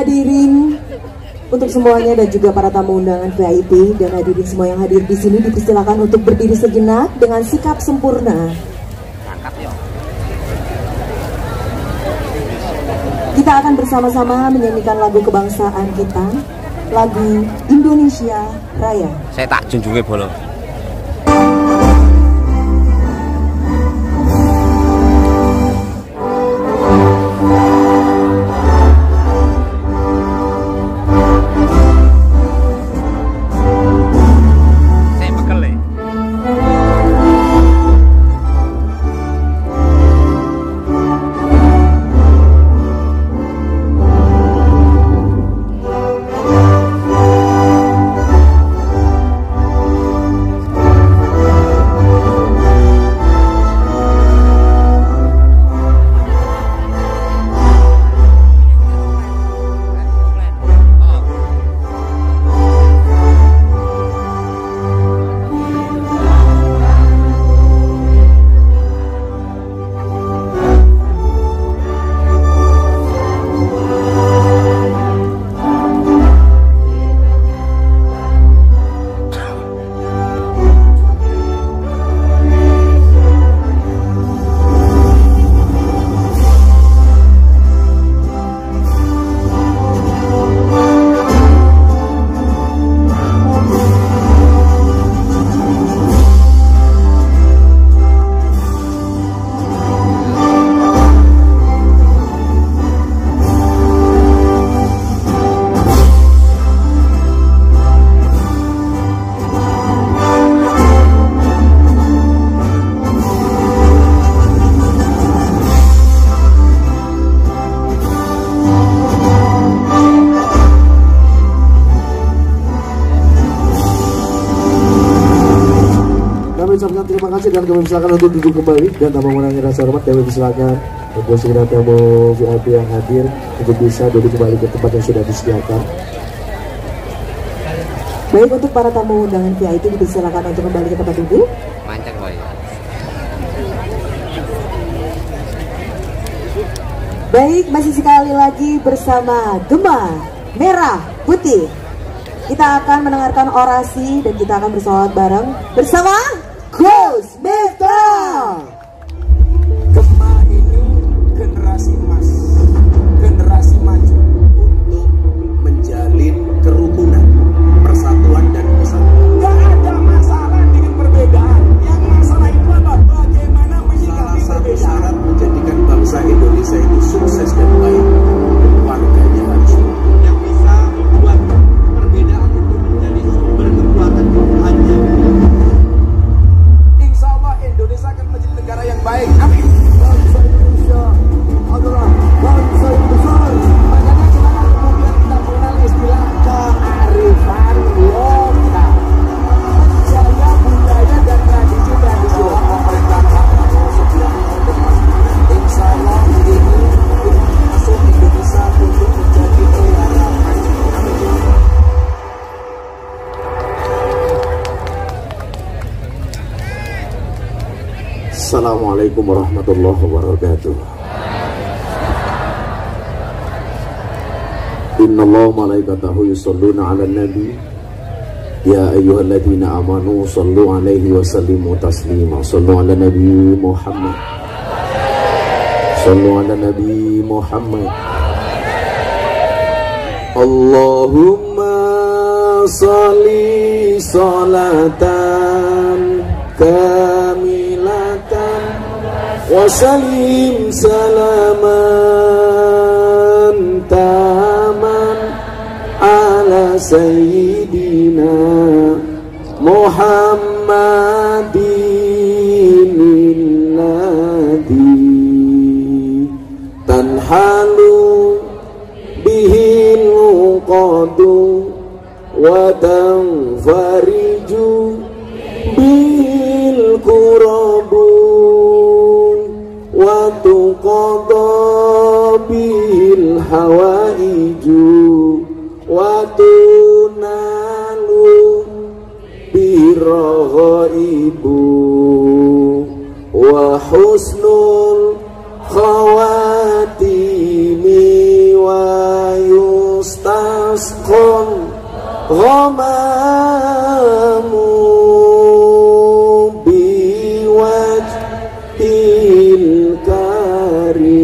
hadirin untuk semuanya dan juga para tamu undangan VIP dan hadirin semua yang hadir di sini dipersilakan untuk berdiri sejenak dengan sikap sempurna. Kita akan bersama-sama menyanyikan lagu kebangsaan kita, lagu Indonesia Raya. Saya tak junjungi bolo. Ucapkan terima kasih dan kami silakan untuk duduk kembali dan tanpa mengurangi rasa hormat kami silakan untuk segera tamu VIP yang hadir untuk bisa duduk kembali ke tempat yang sudah disediakan. Baik, untuk para tamu undangan VIP dipersilakan untuk kembali ke tempat duduk. Mancang boy. Baik, masih sekali lagi bersama Gema Merah Putih. Kita akan mendengarkan orasi dan kita akan bersolawat bareng bersama Gus Miftah. Gema ini generasi emas, generasi maju untuk menjalin kerukunan, persatuan dan kesatuan. Gak ada masalah dengan perbedaan. Yang masalah itu apa? Bagaimana menyikapi perbedaan. Salah satu syarat menjadikan bangsa Indonesia itu sukses dan baik, warganya harus yang bisa membuat perbedaan itu menjadi sumber kekuatan hanya Indonesia akan menjadi negara yang baik. Amin. Bangsa Indonesia adalah bangsa yang besar. Makanya kenapa kemudian kita mengenal istilah kearifan lokal. Menjaga budaya dan tradisi-tradisi lokal pemerintahan sebuah depan. Insya Allah ini masuk Indonesia untuk menjadi negara maju. Amin. Assalamualaikum warahmatullahi wabarakatuh. Innallaha malaikatahu yusholluna 'alan nabi ya ayyuhalladzina amanu shallu 'alaihi wa sallimu taslima. Shallu 'ala nabi Muhammad. Shallu 'ala nabi Muhammad. Allahumma shalli sholatan kamilatan wa salim salaman taman ala sayyidina Muhammadin alladhi tanhalu bihil uqadu wa tanfariju bil kurabu wa tuqadha bil hawaiju wa tunalu birghaibu wa husnul khawatimi wa Ghamamu biwajhil karim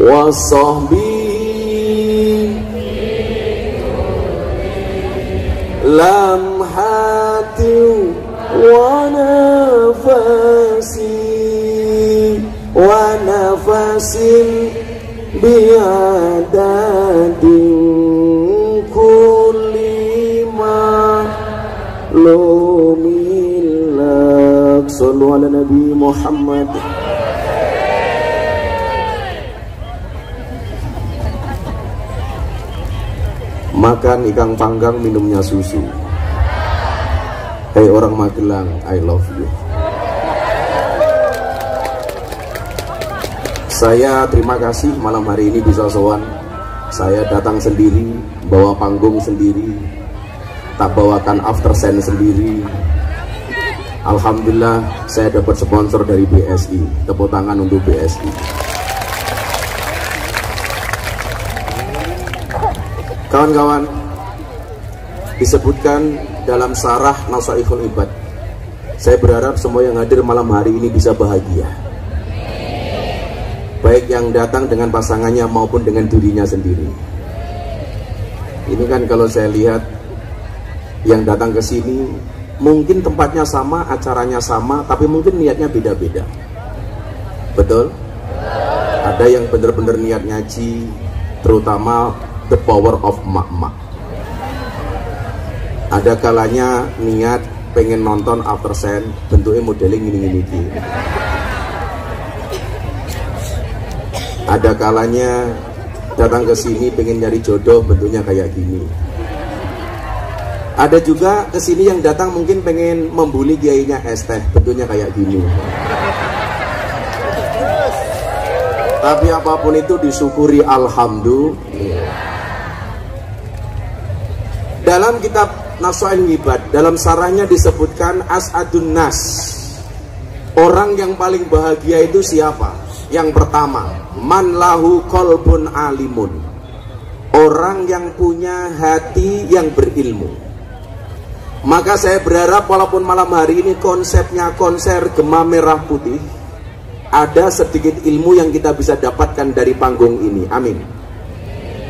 wa sahbi lamhati wa nafasin biadadin kulli ma lumilak. Sallu ala Nabi Muhammad. Makan ikan panggang, minumnya susu. Hei orang Magelang, I love you. Saya terima kasih malam hari ini bisa sowan. Saya datang sendiri, bawa panggung sendiri, tak bawakan after scene sendiri. Alhamdulillah saya dapat sponsor dari BSI. Tepuk tangan untuk BSI. Kawan-kawan, disebutkan dalam Syarah Nasaihul Ibad. Saya berharap semua yang hadir malam hari ini bisa bahagia, baik yang datang dengan pasangannya maupun dengan dirinya sendiri. Ini kan kalau saya lihat yang datang ke sini, mungkin tempatnya sama, acaranya sama, tapi mungkin niatnya beda-beda. Betul? Ada yang benar-benar niat ngaji, terutama the power of mak-mak. Ada kalanya niat pengen nonton after scene, bentuknya modeling gini-gini. Ada kalanya datang ke sini pengen nyari jodoh, bentuknya kayak gini. Ada juga ke sini yang datang mungkin pengen membuli kiainya es teh, bentuknya kayak gini. Tapi apapun itu disyukuri, alhamdulillah. Dalam kitab Nasaihul Ibad, dalam sarahnya disebutkan as'adun nas. Orang yang paling bahagia itu siapa? Yang pertama, man lahu qalbun alimun. Orang yang punya hati yang berilmu. Maka saya berharap walaupun malam hari ini konsepnya konser Gema Merah Putih, ada sedikit ilmu yang kita bisa dapatkan dari panggung ini. Amin.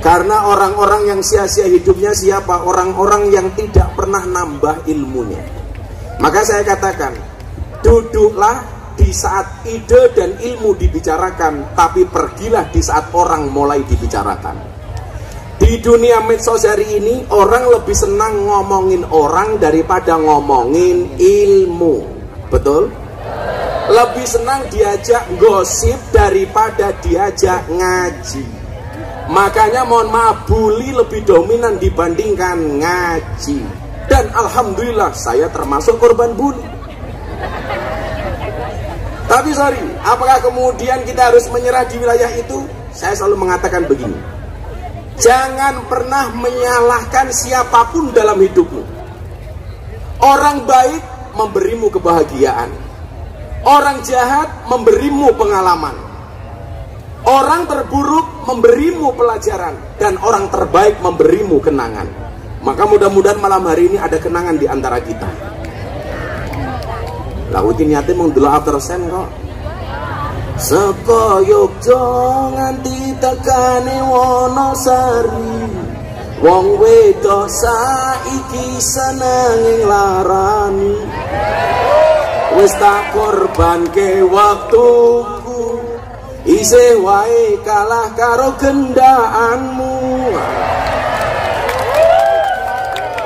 Karena orang-orang yang sia-sia hidupnya siapa? Orang-orang yang tidak pernah nambah ilmunya. Maka saya katakan, duduklah di saat ide dan ilmu dibicarakan, tapi pergilah di saat orang mulai dibicarakan. Di dunia medsos hari ini, orang lebih senang ngomongin orang daripada ngomongin ilmu. Betul? Lebih senang diajak gosip daripada diajak ngaji. Makanya mohon maaf, bully lebih dominan dibandingkan ngaji. Dan alhamdulillah saya termasuk korban bully. Tapi sorry, apakah kemudian kita harus menyerah di wilayah itu? Saya selalu mengatakan begini, jangan pernah menyalahkan siapapun dalam hidupmu. Orang baik memberimu kebahagiaan, orang jahat memberimu pengalaman, orang terburuk memberimu pelajaran, dan orang terbaik memberimu kenangan. Maka mudah-mudahan malam hari ini ada kenangan di antara kita. Lah iki niate mung delok after scene kok. Saka Yogya nganti tekane Wonosari, wong wedok saiki seneng larani. Wis tak korbanke waktuku, isih wae kalah karo gendaanmu.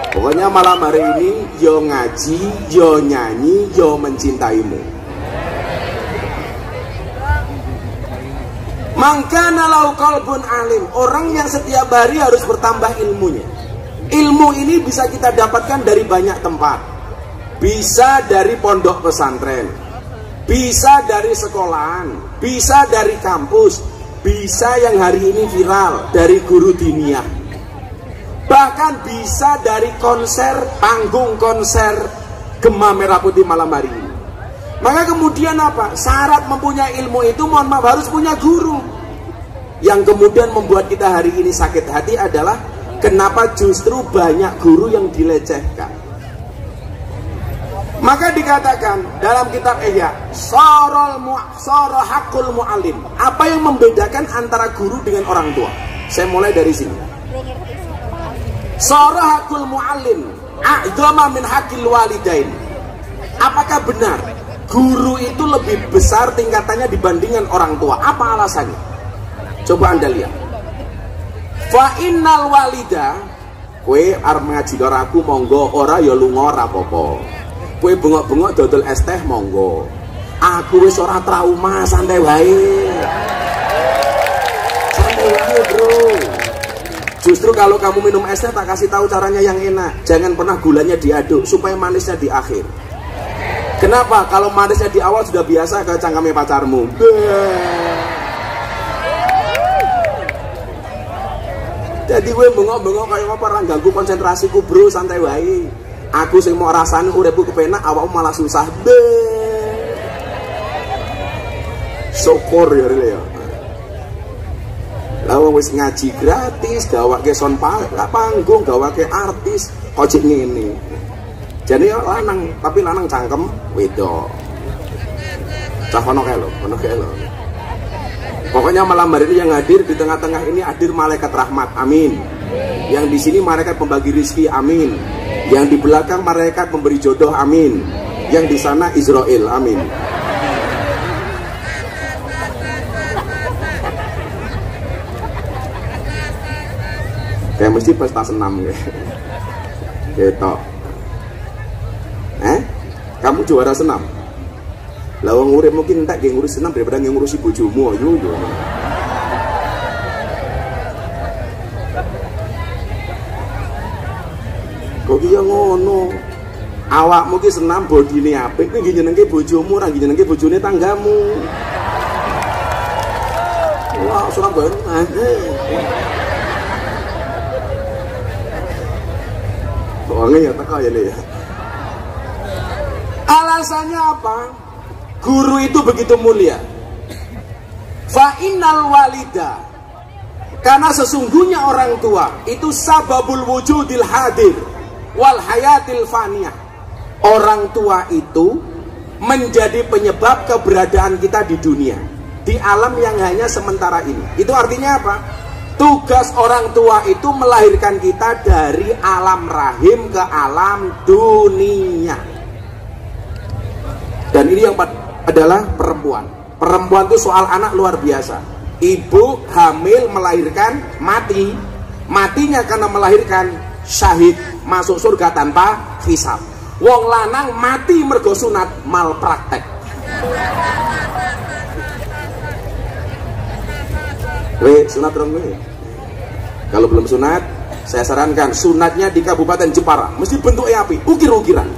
Pokoknya malam hari ini yo ngaji, yo nyanyi, yo mencintaimu. Mangkana lau qalbun alim, orang yang setiap hari harus bertambah ilmunya. Ilmu ini bisa kita dapatkan dari banyak tempat. Bisa dari pondok pesantren, bisa dari sekolahan, bisa dari kampus, bisa yang hari ini viral dari guru diniyah. Bahkan bisa dari konser, panggung konser Gema Merah Putih malam hari ini. Maka kemudian apa? Syarat mempunyai ilmu itu mohon maaf harus punya guru. Yang kemudian membuat kita hari ini sakit hati adalah kenapa justru banyak guru yang dilecehkan. Maka dikatakan dalam kitab Ihya, soro hakul mu'alim. Apa yang membedakan antara guru dengan orang tua? Saya mulai dari sini. Soro hakul mu'alim a'dhama min hakil walidain. Apakah benar guru itu lebih besar tingkatannya dibandingkan orang tua? Apa alasannya? Coba Anda lihat. Fa innal walida, kowe arep ngaji karo aku monggo, ora ya lunga ora apa-apa. Kowe bengok-bengok dodol es teh monggo. Aku wis ora trauma, santai wae. Santai wae, Bro. Justru kalau kamu minum es teh tak kasih tahu caranya yang enak. Jangan pernah gulanya diaduk supaya manisnya di akhir. Kenapa? Kalau manisnya di awal sudah biasa ke cangkeme pacarmu. Jadi gue bengok-bengok kayak apa orang ganggu konsentrasiku, Bro, santai wae. Aku sing mau rasane uripku kepenak, awakmu malah susah. Syukur ya ya. Lah wong wis ngaji gratis, gawake son panggung, gawake artis, kok cek ngene. Jadi lanang, tapi lanang cangkem wedok. Cah ono kae lho, Pokoknya malam hari ini yang hadir di tengah-tengah ini hadir malaikat rahmat, amin. Yang di sini malaikat pembagi rizki, amin. Yang di belakang malaikat pemberi jodoh, amin. Yang di sana Israel, amin. Kayak mesti pesta senam ya. Gitu. Kamu juara senam? Lah wong urip mungkin entek nggih ngurus senam daripada ngurusi bojomu yo. Kok iya ngono? Awakmu ki senam bodine apik kuwi nggih nyenengke bojomu, ora nggih nyenengke bojone tanggamu. Wah, Surabaya. Bohongnya ya teko ya ya. Alasannya apa? Guru itu begitu mulia. Fa innal walida, karena sesungguhnya orang tua itu sababul wujudil hadir wal hayatil faniyah. Orang tua itu menjadi penyebab keberadaan kita di dunia, di alam yang hanya sementara ini. Itu artinya apa? Tugas orang tua itu melahirkan kita dari alam rahim ke alam dunia. Dan ini yang adalah perempuan. Perempuan itu soal anak luar biasa. Ibu hamil melahirkan mati. Matinya karena melahirkan syahid, masuk surga tanpa hisab. Wong lanang mati mergo sunat malpraktek. Sunat dong gue. Kalau belum sunat, saya sarankan sunatnya di Kabupaten Jepara. Mesti bentuknya api, ukir-ukiran.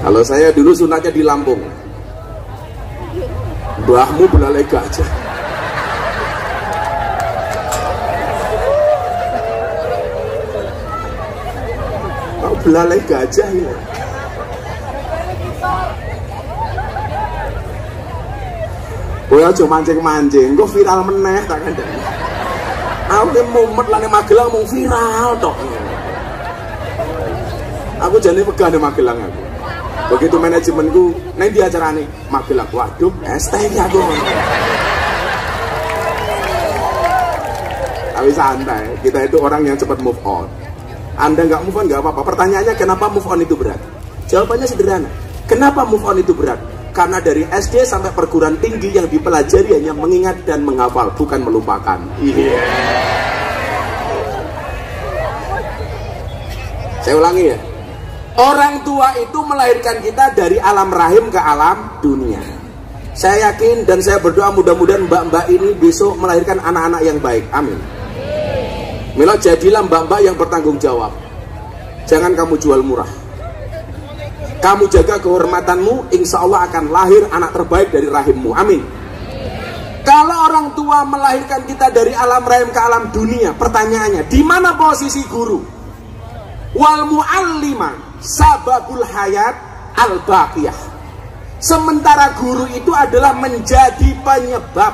Kalau saya dulu sunatnya di Lampung. Mbahmu belalai gajah. Oh, belalai gajah ya. Kowe aja mancing-mancing, kok viral meneh tak kandhani. Aku mumet lan Magelang mung viral tok. Aku jane megah nang Magelang aku. Begitu manajemenku neng di acara nih Magelang, waduh STI aku. Tapi santai, kita itu orang yang cepat move on. Anda nggak move on nggak apa-apa. Pertanyaannya kenapa move on itu berat? Jawabannya sederhana. Kenapa move on itu berat? Karena dari SD sampai perguruan tinggi yang dipelajari hanya mengingat dan menghafal, bukan melupakan. Saya ulangi ya. Orang tua itu melahirkan kita dari alam rahim ke alam dunia. Saya yakin dan saya berdoa mudah-mudahan mbak-mbak ini besok melahirkan anak-anak yang baik. Amin. Mila jadilah mbak-mbak yang bertanggung jawab. Jangan kamu jual murah. Kamu jaga kehormatanmu, insya Allah akan lahir anak terbaik dari rahimmu. Amin. Kalau orang tua melahirkan kita dari alam rahim ke alam dunia, pertanyaannya, di mana posisi guru? Wal mu'allima sababul hayat al-baqiyah. Sementara guru itu adalah menjadi penyebab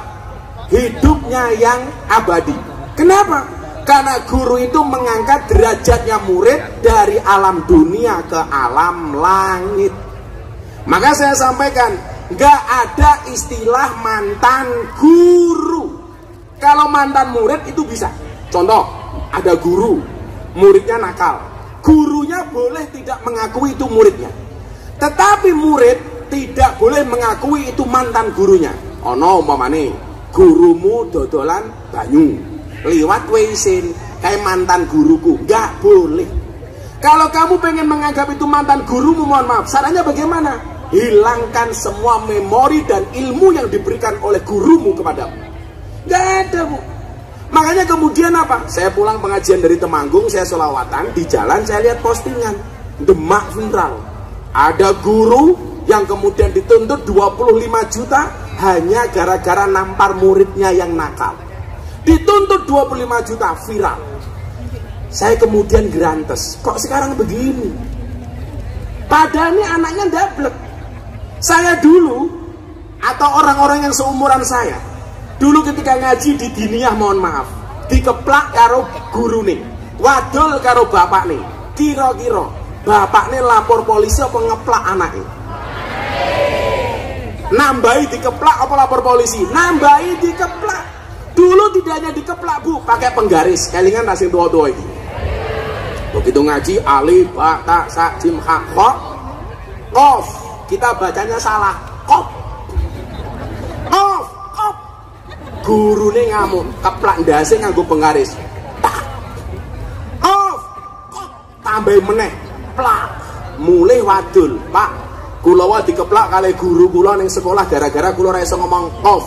hidupnya yang abadi. Kenapa? Karena guru itu mengangkat derajatnya murid dari alam dunia ke alam langit. Maka saya sampaikan, gak ada istilah mantan guru. Kalau mantan murid itu bisa. Contoh, ada guru, muridnya nakal. Gurunya boleh tidak mengakui itu muridnya. Tetapi murid tidak boleh mengakui itu mantan gurunya. Ono umpamane gurumu dodolan banyu, liwat weisin kayak mantan guruku, gak boleh. Kalau kamu pengen menganggap itu mantan gurumu, mohon maaf, sarannya bagaimana? Hilangkan semua memori dan ilmu yang diberikan oleh gurumu kepadamu. Gak ada, Bu. Makanya kemudian apa? Saya pulang pengajian dari Temanggung, saya sholawatan, di jalan saya lihat postingan Demak viral. Ada guru yang kemudian dituntut 25 juta hanya gara-gara nampar muridnya yang nakal. Dituntut 25 juta, viral. Saya kemudian gerantes, kok sekarang begini? Padahal ini anaknya ndablek. Saya dulu, atau orang-orang yang seumuran saya, dulu ketika ngaji di diniyah, mohon maaf, dikeplak karo guru nih, wadul karo bapak nih, kira-kira bapak nih lapor polisi apa ngeplak anaknya? Nambahi dikeplak apa lapor polisi? Nambahi dikeplak. Dulu tidak hanya dikeplak, Bu, pakai penggaris, kelingan rasing tua-tua ini. Begitu ngaji alif ba ta sa jim ha kha qaf, kita bacanya salah, qaf. Qaf, qaf. Gurune ngamuk, keplak ndase nganggo penggaris. Tak. Qaf, qaf. Tambah meneh, plak. Mulih wadul, Pak. Kula wae dikeplak kali guru kula ning sekolah gara-gara kula ora iso ngomong qaf.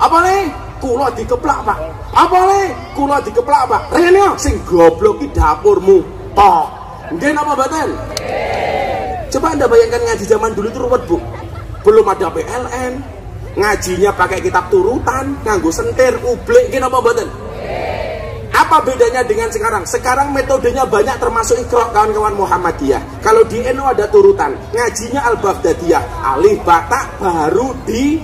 Apa nih? Kula dikeplak, Pak. Apa nih? Kula dikeplak, Pak. Rene sing goblok ki dapurmu. Tok. Nggih napa mboten? Coba Anda bayangkan ngaji zaman dulu itu ruwet, Bu. Belum ada PLN. Ngajinya pakai kitab turutan, nganggo sentir, ublek, nggih napa mboten? Apa bedanya dengan sekarang? Sekarang metodenya banyak termasuk Iqra kawan-kawan Muhammadiyah. Kalau di NU ada turutan, ngajinya Al-Baghdadiyah, alif ba ta baru di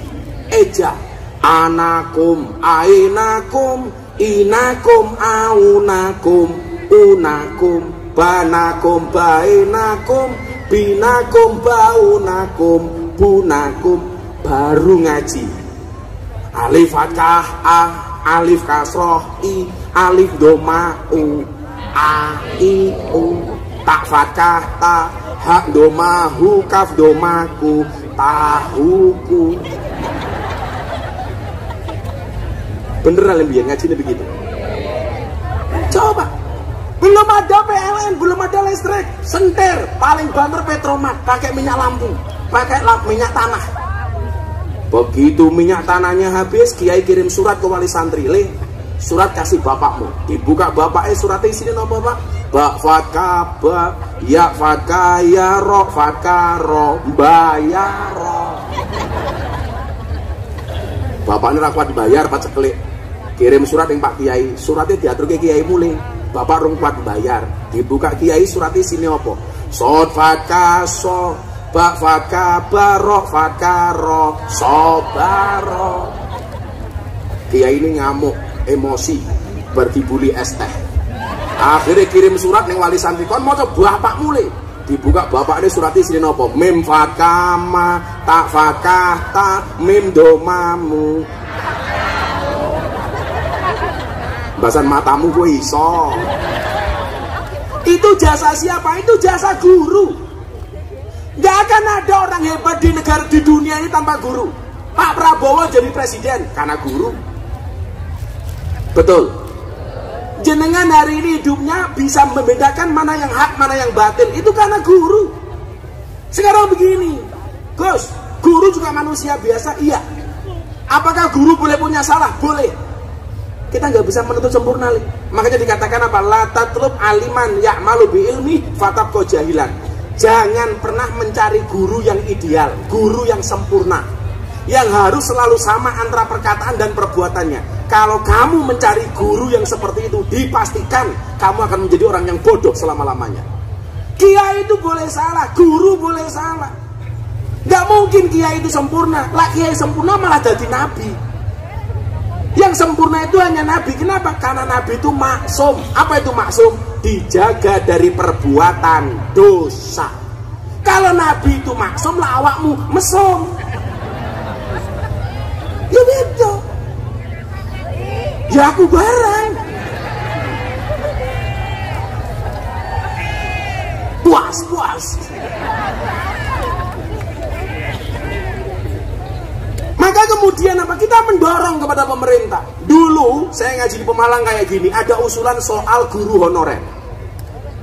eja. Anakum, ainakum, inakum, aunakum, unakum, banakum, bainakum, binakum, baunakum, bunakum, baru ngaji. Alif fathah a, alif kasroh i, alif doma u, a i u, tak fathah ta, hak doma hu, kaf domaku, tahuku. Beneran lebih ngajinya begitu. Coba, belum ada PLN, belum ada listrik, sentir, paling banter Petromak, pakai minyak lampu, pakai minyak tanah. Begitu minyak tanahnya habis, kiai kirim surat ke wali santri, le, surat kasih bapakmu. Dibuka bapaknya, suratnya isinya apa, Pak? Ba fatka ba, ya fatka ya ro, fatka ro, bayaro. Bapaknya rakwat bayar, Pak ceklik. Kirim surat yang Pak Kiai, suratnya diatur ke Kiai mulai. Bapak rong kuat bayar, dibuka Kiai suratnya sini apa? Sod fatka so, ba fatka baro, fatka ro, sobaro. Kiai ini ngamuk, emosi, berdibuli es teh. Akhirnya kirim surat yang wali santri, kon mau coba bapak mulai. Dibuka bapak ini suratnya sini apa? Mim fatkama, tak fatkah ta, mim domamu. Bahasan matamu gue iso. Itu jasa siapa? Itu jasa guru. Gak akan ada orang hebat di negara di dunia ini tanpa guru. Pak Prabowo jadi presiden karena guru. Betul. Jenengan hari ini hidupnya bisa membedakan mana yang hak, mana yang batil. Itu karena guru. Sekarang begini, Gus, guru juga manusia biasa, iya. Apakah guru boleh punya salah? Boleh. Kita nggak bisa menuntut sempurna. Makanya dikatakan apa? La tatlub aliman ya'malu bi ilmi fatabqa jahilan. Jangan pernah mencari guru yang ideal, guru yang sempurna. yang harus selalu sama antara perkataan dan perbuatannya. Kalau kamu mencari guru yang seperti itu, dipastikan kamu akan menjadi orang yang bodoh selama-lamanya. Kiai itu boleh salah, guru boleh salah. Gak mungkin kiai itu sempurna. Lah kiai sempurna malah jadi nabi. Yang sempurna itu hanya nabi. Kenapa? Karena nabi itu maksum. Apa itu maksum? Dijaga dari perbuatan dosa. Kalau nabi itu maksum, lah awakmu mesum. Ya beda. Ya aku barang. Puas. Maka kemudian apa? Kita mendorong kepada pemerintah. Dulu saya ngaji di Pemalang kayak gini, ada usulan soal guru honorer.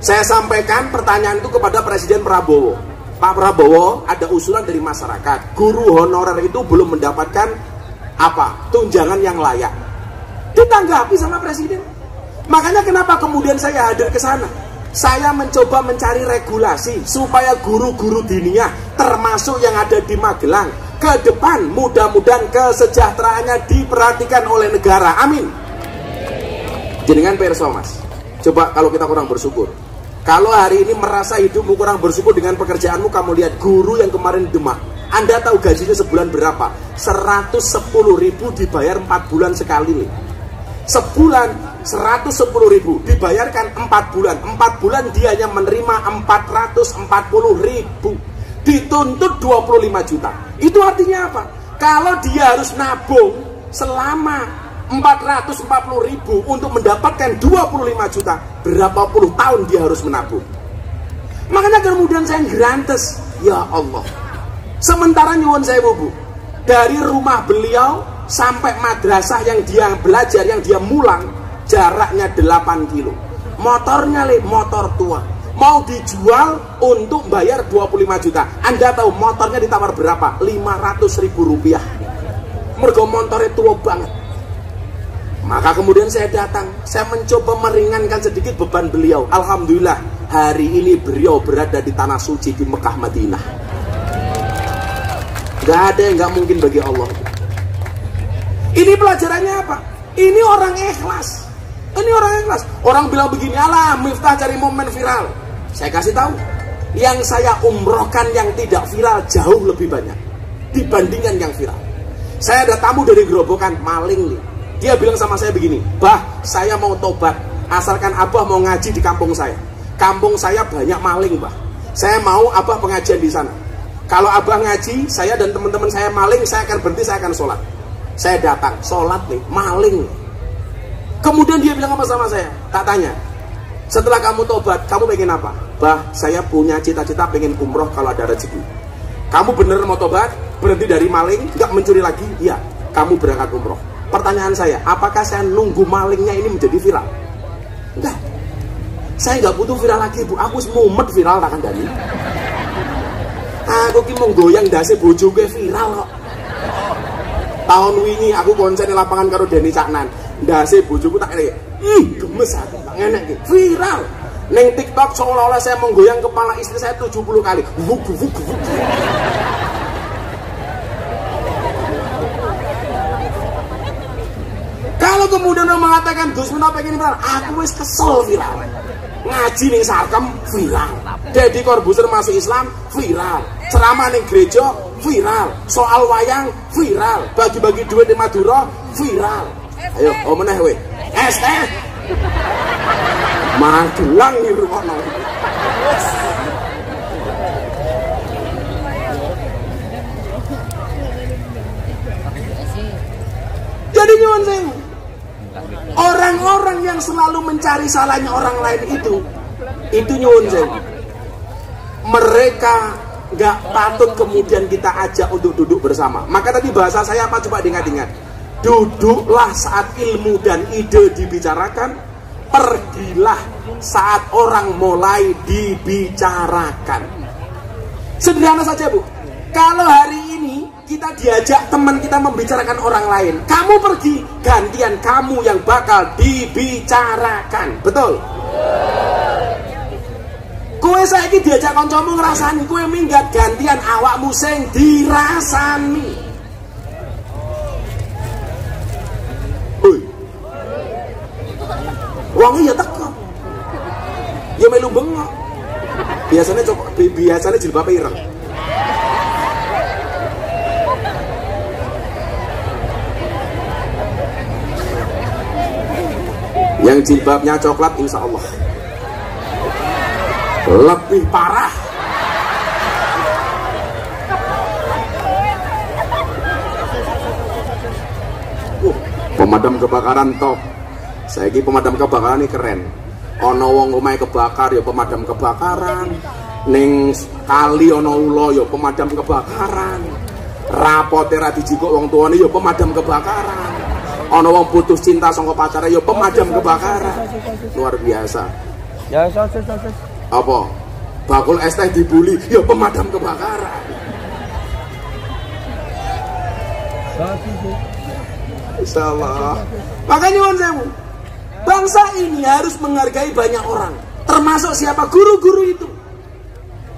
Saya sampaikan pertanyaan itu kepada Presiden Prabowo. Pak Prabowo, ada usulan dari masyarakat, guru honorer itu belum mendapatkan apa? Tunjangan yang layak. Ditanggapi sama Presiden. Makanya kenapa kemudian saya hadir ke sana? Saya mencoba mencari regulasi supaya guru-guru diniyah termasuk yang ada di Magelang ke depan mudah-mudahan kesejahteraannya diperhatikan oleh negara. Amin. Jenengan perso Mas. Coba kalau kita kurang bersyukur. Kalau hari ini merasa hidupmu kurang bersyukur dengan pekerjaanmu, kamu lihat guru yang kemarin di Demak. Anda tahu gajinya sebulan berapa? 110.000 dibayar 4 bulan sekali nih. Sebulan 110.000 dibayarkan 4 bulan. 4 bulan dia hanya menerima 440.000. Dituntut 25 juta. Itu artinya apa? Kalau dia harus nabung selama 440.000 untuk mendapatkan 25 juta, berapa puluh tahun dia harus menabung? Makanya kemudian saya grantes, ya Allah. Sementara nyuwun saya Bu, dari rumah beliau sampai madrasah yang dia belajar, yang dia mulang, jaraknya 8 kilo. Motornya motor tua, mau dijual untuk bayar 25 juta. Anda tahu motornya ditawar berapa? 500.000 rupiah. Mergo motornya tua banget. Maka kemudian saya datang, saya mencoba meringankan sedikit beban beliau. Alhamdulillah, hari ini beliau berada di tanah suci di Mekah Madinah. Gak ada yang gak mungkin bagi Allah. Ini pelajarannya apa? Ini orang ikhlas. Ini orang ikhlas. Orang bilang begini, alah Miftah cari momen viral. Saya kasih tahu, yang saya umrohkan yang tidak viral jauh lebih banyak dibandingkan yang viral. Saya ada tamu dari Gerobokan, maling nih. Dia bilang sama saya begini, Bah, saya mau tobat, asalkan Abah mau ngaji di kampung saya. Kampung saya banyak maling, Bah. Saya mau Abah pengajian di sana. Kalau Abah ngaji, saya dan teman-teman saya maling, saya akan berhenti, saya akan sholat. Saya datang, sholat nih, maling. Kemudian dia bilang apa sama saya? Tak tanya, setelah kamu tobat, kamu pengen apa? Bah, saya punya cita-cita pengen umroh kalau ada rezeki. Kamu bener mau tobat, berhenti dari maling, nggak mencuri lagi? Iya, kamu berangkat umroh. Pertanyaan saya, apakah saya nunggu malingnya ini menjadi viral? Enggak. Saya nggak butuh viral lagi, Bu. Aku mumet viral tak kandani. Aku ki mau goyang dasi bojo gue viral kok. Tahun wingi aku konser di lapangan karo Denny Caknan. Dasi bojoku tak ngene. Gemes aku, tak ngenek ki. Viral. Neng TikTok seolah-olah saya menggoyang kepala istri saya 70 kali. Wuk. Kalau kemudian mengatakan Gus Miftah pengen viral, aku wis kesel viral. Ngaji ning Sarkem viral. Deddy Corbuzier masuk Islam viral. Ceramah ning gereja viral. Soal wayang viral. Bagi-bagi duit di Madura viral. Ayo, meneh we. Magelang nih rukono. Jadi nyuwun sewu. Orang-orang yang selalu mencari salahnya orang lain itu nyuwun sewu. Mereka gak patut kemudian kita ajak untuk duduk bersama. Maka tadi bahasa saya apa, coba diingat-ingat. Duduklah saat ilmu dan ide dibicarakan, pergilah saat orang mulai dibicarakan. Sederhana saja Bu. Kalau hari ini kita diajak teman kita membicarakan orang lain, kamu pergi, gantian kamu yang bakal dibicarakan. Betul? Kue saiki diajak kancamu ngrasani, kue minggat, gantian awakmu sing dirasani. Wongnya ya teko. Ya melu bengok. Biasanya jilbab ireng. Yang jilbabnya coklat insya Allah lebih parah. Pemadam kebakaran top. Saiki pemadam kebakaran ini keren. Ono wong omahe kebakar ya pemadam kebakaran. Ning kali ono ula ya pemadam kebakaran. Rapote ra dijikuk wong tuane ya pemadam kebakaran. Ono wong putus cinta saka pacare ya pemadam kebakaran. Luar biasa. Ya, Apa? Bakul es teh dibuli ya pemadam kebakaran. Insyaallah. Makanya nyuwun sewu. Bangsa ini harus menghargai banyak orang, termasuk siapa? Guru-guru itu.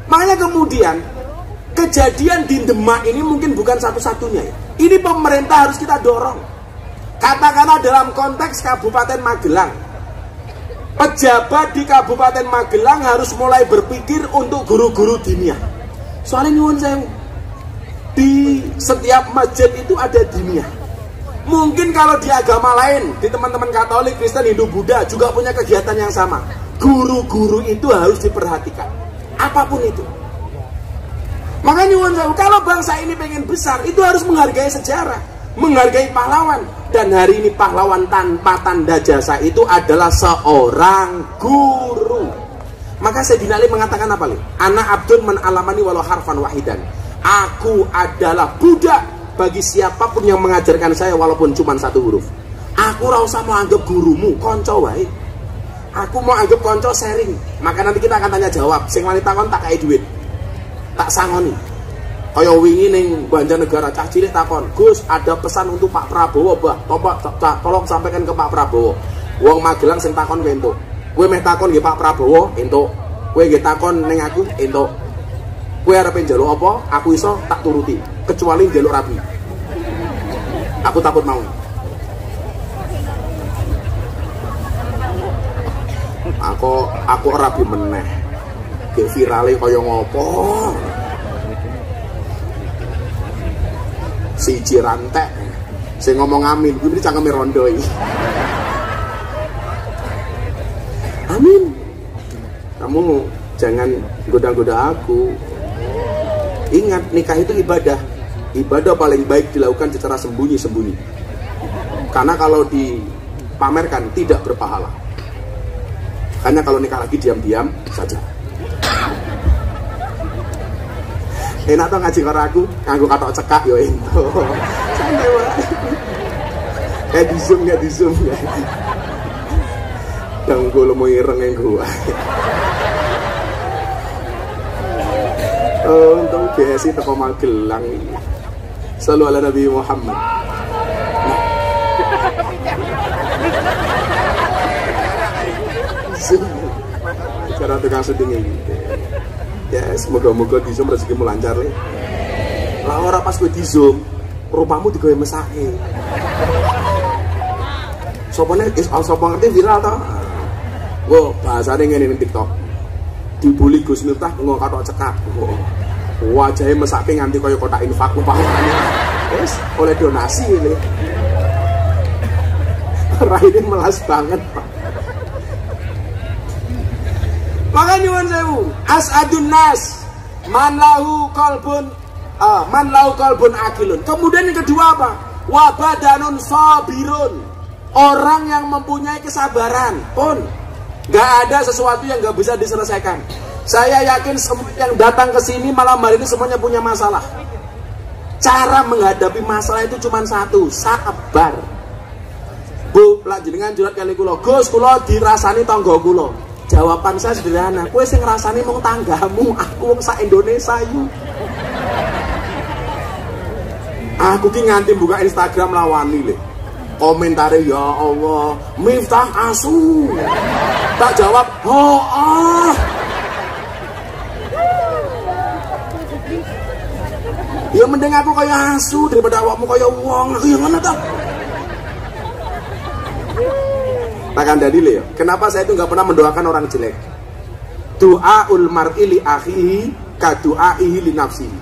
Makanya kemudian kejadian di Demak ini mungkin bukan satu-satunya ya. Ini pemerintah harus kita dorong. Katakanlah dalam konteks Kabupaten Magelang, pejabat di Kabupaten Magelang harus mulai berpikir untuk guru-guru diniyah. Soalnya nyuwun sewu, di setiap masjid itu ada diniyah. Mungkin kalau di agama lain, di teman-teman Katolik, Kristen, Hindu, Buddha juga punya kegiatan yang sama. Guru-guru itu harus diperhatikan, apapun itu. Makanya kalau bangsa ini pengen besar, itu harus menghargai sejarah, menghargai pahlawan. Dan hari ini pahlawan tanpa tanda jasa itu adalah seorang guru. Maka Sayyidina Ali mengatakan apa? Ana abdun man alamani walau harfan wahidan. Aku adalah budak bagi siapapun yang mengajarkan saya walaupun cuma satu huruf. Aku ora usah mau anggap gurumu konco wae. Aku mau anggap konco sharing. Maka nanti kita akan tanya jawab. Sing wanita kon tak kae duit. Tak sangoni. Kaya wingi ning Banjarnegara cah cilik takon, "Gus, ada pesan untuk Pak Prabowo, Mbah. Tolong sampaikan ke Pak Prabowo." Wong Magelang sing takon kowe entuk. Kowe meh takon nggih Pak Prabowo, entuk. Kowe nggih takon ning aku, entuk. Kowe arep njaluk apa? Aku iso tak turuti, kecuali njaluk rabi. Aku takut mau. Aku rabi meneh. Ge virale kaya ngopo? Siji rantek sing ngomong amin kuwi cangkeme rondo iki. Amin. Kamu jangan goda-goda aku. Ingat, nikah itu ibadah. Ibadah paling baik dilakukan secara sembunyi-sembunyi. Karena kalau dipamerkan tidak berpahala. Hanya kalau nikah lagi diam-diam saja. Enak tuh ngaji karo aku, nganggo katok cekak yo ento. Santai wae. Di zoom ya. Danggo lemu ireng gua. Untung BSI teko Magelang iki. Shallu ala Nabi Muhammad. Cara tukang syuting ini. Ya, semoga-moga di Zoom rezekimu lancar le. Lah ora pas kowe di Zoom, rupamu digawe mesake. Sopone sapa ngerti viral to? Wo, bahasane ngene ning TikTok. Dibuli Gus Miftah nggo katok cekak. Wajahe mesake nganti kaya kotak infak upamane. Wis oleh donasi le. Raine melas banget, Pak. Maka nyuwun sewu, as'adun nas man lahu qalbun akilun. Kemudian yang kedua apa? Wa badanun sabirun. Orang yang mempunyai kesabaran pun gak ada sesuatu yang gak bisa diselesaikan. Saya yakin semua yang datang ke sini malam hari ini semuanya punya masalah. Cara menghadapi masalah itu cuma satu, sabar. Bu, lanjenengan jurat kali kula, Gus, kula dirasani tangga kula. Jawaban saya sederhana, kowe sing ngrasani mung tanggamu, aku wong sak Indonesia yu. Aku ki nganti buka Instagram lawani le. Komentare ya Allah, Miftah asu. Tak jawab, "Oh, ya mending aku kaya asu daripada awakmu kaya wong." Aku yang ngono ta. Tak kandani ya. Kenapa saya itu nggak pernah mendoakan orang jelek? Doaul mar'i li akhihi ka du'aihi li nafsihi.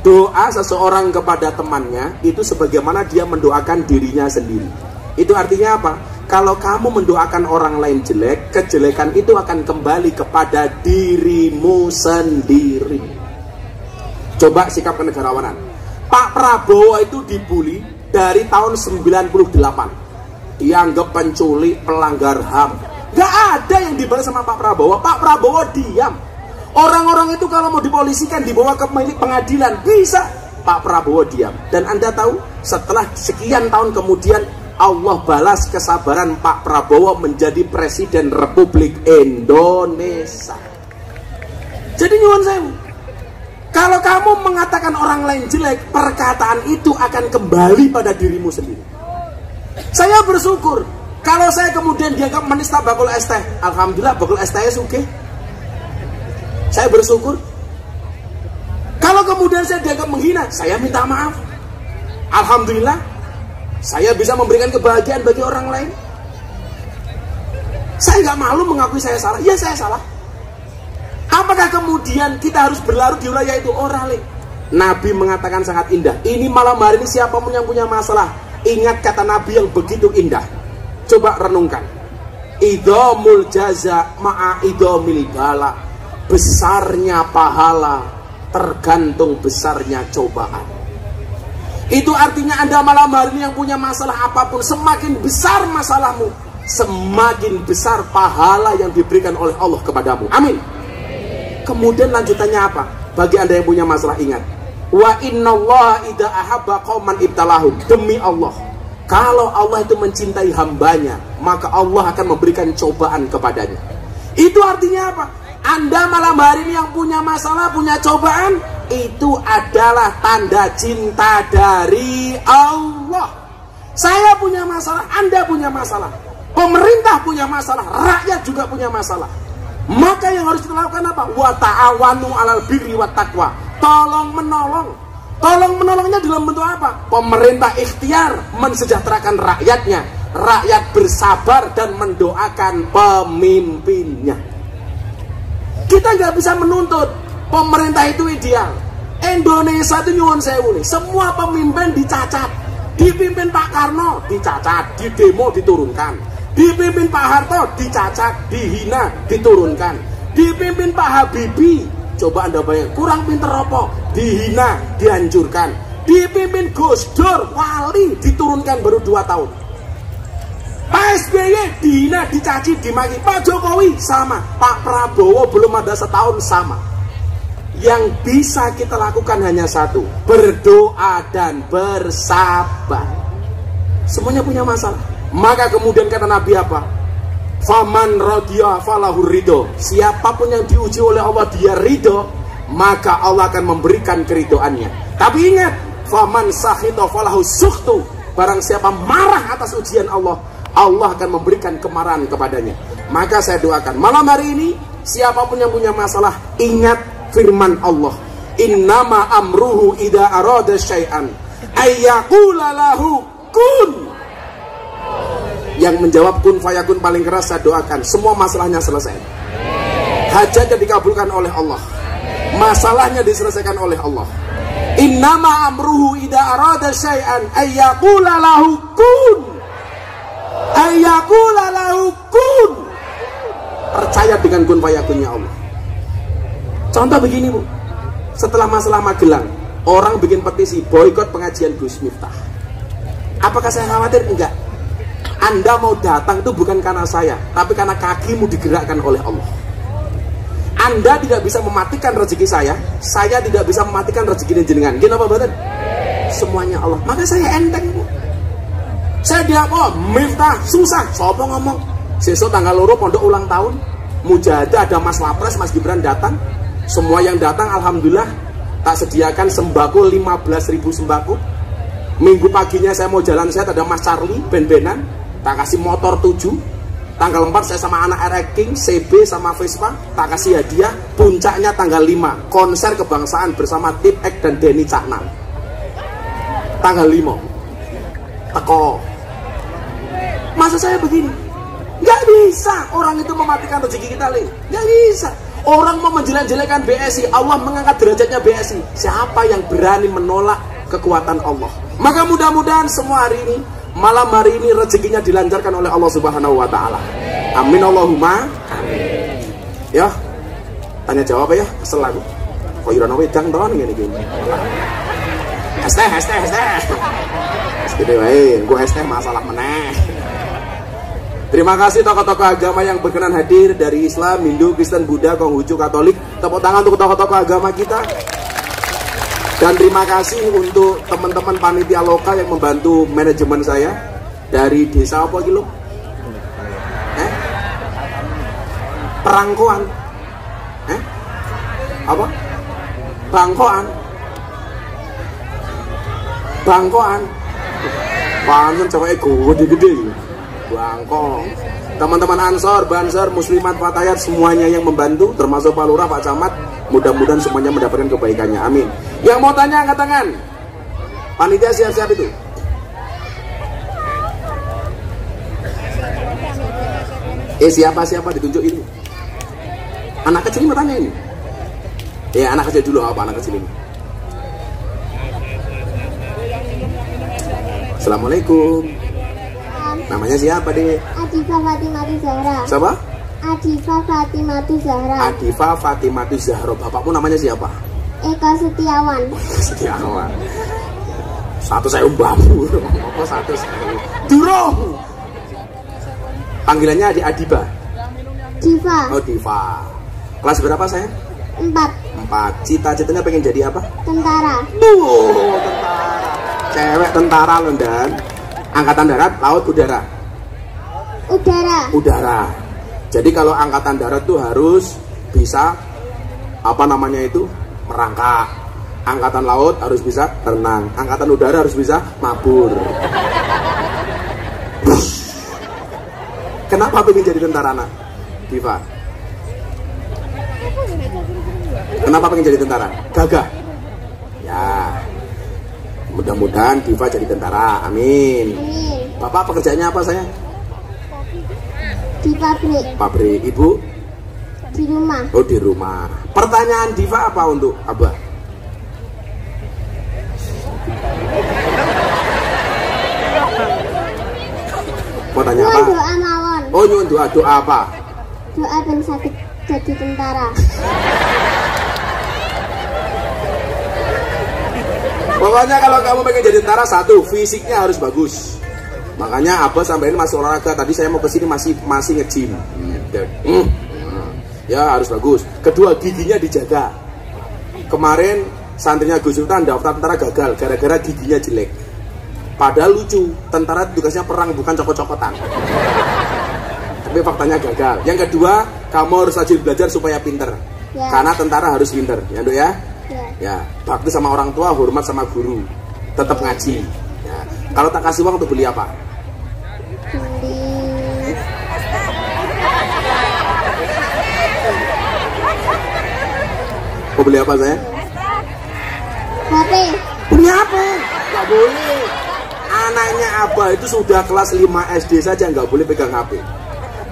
Doa seseorang kepada temannya itu sebagaimana dia mendoakan dirinya sendiri. Itu artinya apa? Kalau kamu mendoakan orang lain jelek, kejelekan itu akan kembali kepada dirimu sendiri. Coba sikap kenegarawanan. Pak Prabowo itu dibully dari tahun 98. Dianggap penculik, pelanggar HAM. Gak ada yang dibalas sama Pak Prabowo. Pak Prabowo diam. Orang-orang itu kalau mau dipolisikan, dibawa ke pengadilan, bisa. Pak Prabowo diam. Dan Anda tahu, setelah sekian tahun kemudian, Allah balas kesabaran Pak Prabowo menjadi Presiden Republik Indonesia. Jadi nyuwun sewu, kalau kamu mengatakan orang lain jelek, perkataan itu akan kembali pada dirimu sendiri. Saya bersyukur kalau saya kemudian dianggap menista bakul es teh, alhamdulillah bakul es tehnya sugih. Saya bersyukur. Kalau kemudian saya dianggap menghina, saya minta maaf. Alhamdulillah, saya bisa memberikan kebahagiaan bagi orang lain. Saya nggak malu mengakui saya salah. Ya saya salah. Apakah kemudian kita harus berlarut di wilayah itu? Orang lain. Nabi mengatakan sangat indah. Ini malam hari ini siapapun yang punya masalah, ingat kata Nabi yang begitu indah. Coba renungkan. Idhamul jaza ma'a idhamil bala. Besarnya pahala tergantung besarnya cobaan. Itu artinya Anda malam hari ini yang punya masalah apapun, semakin besar masalahmu, semakin besar pahala yang diberikan oleh Allah kepadamu. Amin. Kemudian lanjutannya apa? Bagi Anda yang punya masalah, ingat, wa innallaha idza ahabba qauman ibtalahum. Demi Allah, kalau Allah itu mencintai hambanya, maka Allah akan memberikan cobaan kepadanya. Itu artinya apa? Anda malam hari ini yang punya masalah, punya cobaan, itu adalah tanda cinta dari Allah. Saya punya masalah, Anda punya masalah, pemerintah punya masalah, rakyat juga punya masalah. Maka yang harus kita lakukan apa? Wa ta'awanu 'alal birri wat taqwa. Tolong menolong. Tolong menolongnya dalam bentuk apa? Pemerintah ikhtiar mensejahterakan rakyatnya, rakyat bersabar dan mendoakan pemimpinnya. Kita nggak bisa menuntut pemerintah itu ideal. Indonesia itu nyuwun sewu nih, semua pemimpin dicacat. Dipimpin Pak Karno dicacat, di demo diturunkan. Dipimpin Pak Harto dicacat, dihina, diturunkan. Dipimpin Pak Habibie, coba Anda bayangkan, kurang pinter apa? Dihina, dihancurkan. Dipimpin Gus Dur, wali, diturunkan baru 2 tahun. Pak SBY dihina, dicaci, dimaki. Pak Jokowi sama. Pak Prabowo belum ada setahun sama. Yang bisa kita lakukan hanya satu, berdoa dan bersabar. Semuanya punya masalah. Maka kemudian kata Nabi apa? Faman radhiya falahu ridho. Siapapun yang diuji oleh Allah dia ridho, maka Allah akan memberikan keridhoannya. Tapi ingat, faman sakhita falahu sukhtu. Barang siapa marah atas ujian Allah, Allah akan memberikan kemarahan kepadanya. Maka saya doakan malam hari ini, siapapun yang punya masalah, ingat firman Allah, innama amruhu idza arada syai'an ayyaqula lahu kun. Yang menjawab kun fayakun paling keras saya doakan semua masalahnya selesai. Hajatnya dikabulkan oleh Allah, masalahnya diselesaikan oleh Allah. Innama amruhu idza arada syai'an ayyaqula lahu kun. Ayyaqula lahu kun. Percaya dengan kun fayakunnya Allah. Contoh begini Bu, setelah masalah Magelang, orang bikin petisi boikot pengajian Gus Miftah. Apakah saya khawatir? Enggak. Anda mau datang itu bukan karena saya, tapi karena kakimu digerakkan oleh Allah. Anda tidak bisa mematikan rezeki saya tidak bisa mematikan rezeki jenengan. Gini apa badan? Semuanya Allah. Maka saya enteng Bu. Saya diapa? Miftah susah. Sopo ngomong? Sesuk tanggal 2 pondok ulang tahun, mujahadah ada Mas Wapres, Mas Gibran datang. Semua yang datang alhamdulillah tak sediakan sembako 15.000 sembako. Minggu paginya saya mau jalan set, ada Mas Charlie ben-benan, tak kasih motor 7. Tanggal 4 saya sama anak RX King, CB sama Vespa, tak kasih hadiah. Puncaknya tanggal 5 konser kebangsaan bersama Tip X dan Denny Caknan. Tanggal 5 teko. Maksud saya begini, Nggak bisa orang itu mematikan rezeki kita, Le. Nggak bisa. Orang mau menjelek-jelekan BSI, Allah mengangkat derajatnya BSI. Siapa yang berani menolak kekuatan Allah? Maka mudah-mudahan semua hari ini, malam hari ini rezekinya dilancarkan oleh Allah Subhanahu wa taala. Amin Allahumma amin. Ya. Tanya jawab ya, kesel aku. Kok ira wedang to ngene iki. Hashtag. Gede wae, gua hashtag masalah meneh. Terima kasih tokoh-tokoh agama yang berkenan hadir dari Islam, Hindu, Kristen, Buddha, Konghucu, Katolik. Tepuk tangan untuk tokoh-tokoh agama kita. Dan terima kasih untuk teman-teman panitia lokal yang membantu manajemen saya dari desa apa gitu? Perangkoan. Apa? Bangkoan. Panjen cewek gede-gede. Bangkong. Teman-teman Ansor, Bansor, Muslimat, Fatayat, semuanya yang membantu, termasuk Pak Lurah, Pak Camat, mudah-mudahan semuanya mendapatkan kebaikannya. Amin. Yang mau tanya angkat tangan. Panitia siap-siap itu. Siapa ditunjuk ini? Anak kecil ini mau tanya ini. Anak kecil dulu, apa anak kecil ini? Assalamualaikum. Namanya siapa, Dek? Adifa Fatimatu Zahra. Siapa? Adifa Fatimatu Zahra. Adifa Fatimatu Zahra. Bapakmu namanya siapa? Eka Setiawan. Setiawan. 100.000 bambu. Apa 100.000? Durung. Panggilannya Adiba. Diva. Oh, Diva. Kelas berapa saya? 4. 4. Cita-citanya pengen jadi apa? Tentara. Tentara. Cewek tentara loh, Dan. Angkatan darat, laut, udara. Udara. Jadi kalau angkatan darat tuh harus bisa merangkak. Angkatan laut harus bisa renang. Angkatan udara harus bisa mabur. Kenapa pengen jadi tentara, nak? Diva. Kenapa pengen jadi tentara? Gagah. Ya. Mudah-mudahan Diva jadi tentara. Amin. Bapak pekerjaannya apa saya? Di pabrik. Pabrik. Ibu? Di rumah. Oh, di rumah. Pertanyaan Diva apa untuk Abah? Mau tanya apa? Doa mawon. Oh, nyuwun doa apa? Doa ben sakit jadi tentara. Pokoknya kalau kamu pengen jadi tentara, satu, fisiknya harus bagus. Makanya Abah sampai ini masih olahraga. Tadi saya mau kesini masih nge-gym. Ya harus bagus. Kedua, giginya dijaga. Kemarin santrinya Gus Sultan daftar tentara gagal gara-gara giginya jelek. Padahal lucu, tentara tugasnya perang bukan cokot-cokotan. Tapi faktanya gagal. Yang kedua, kamu harus rajin belajar supaya pinter. Ya. Karena tentara harus pinter, ya Dok ya. Ya, bakti sama orang tua, hormat sama guru, tetap ngaji. Ya. Kalau tak kasih uang untuk beli apa? Mau beli apa saya? HP. Beli HP? Gak boleh. Anaknya Abah itu sudah kelas 5 SD saja nggak boleh pegang HP.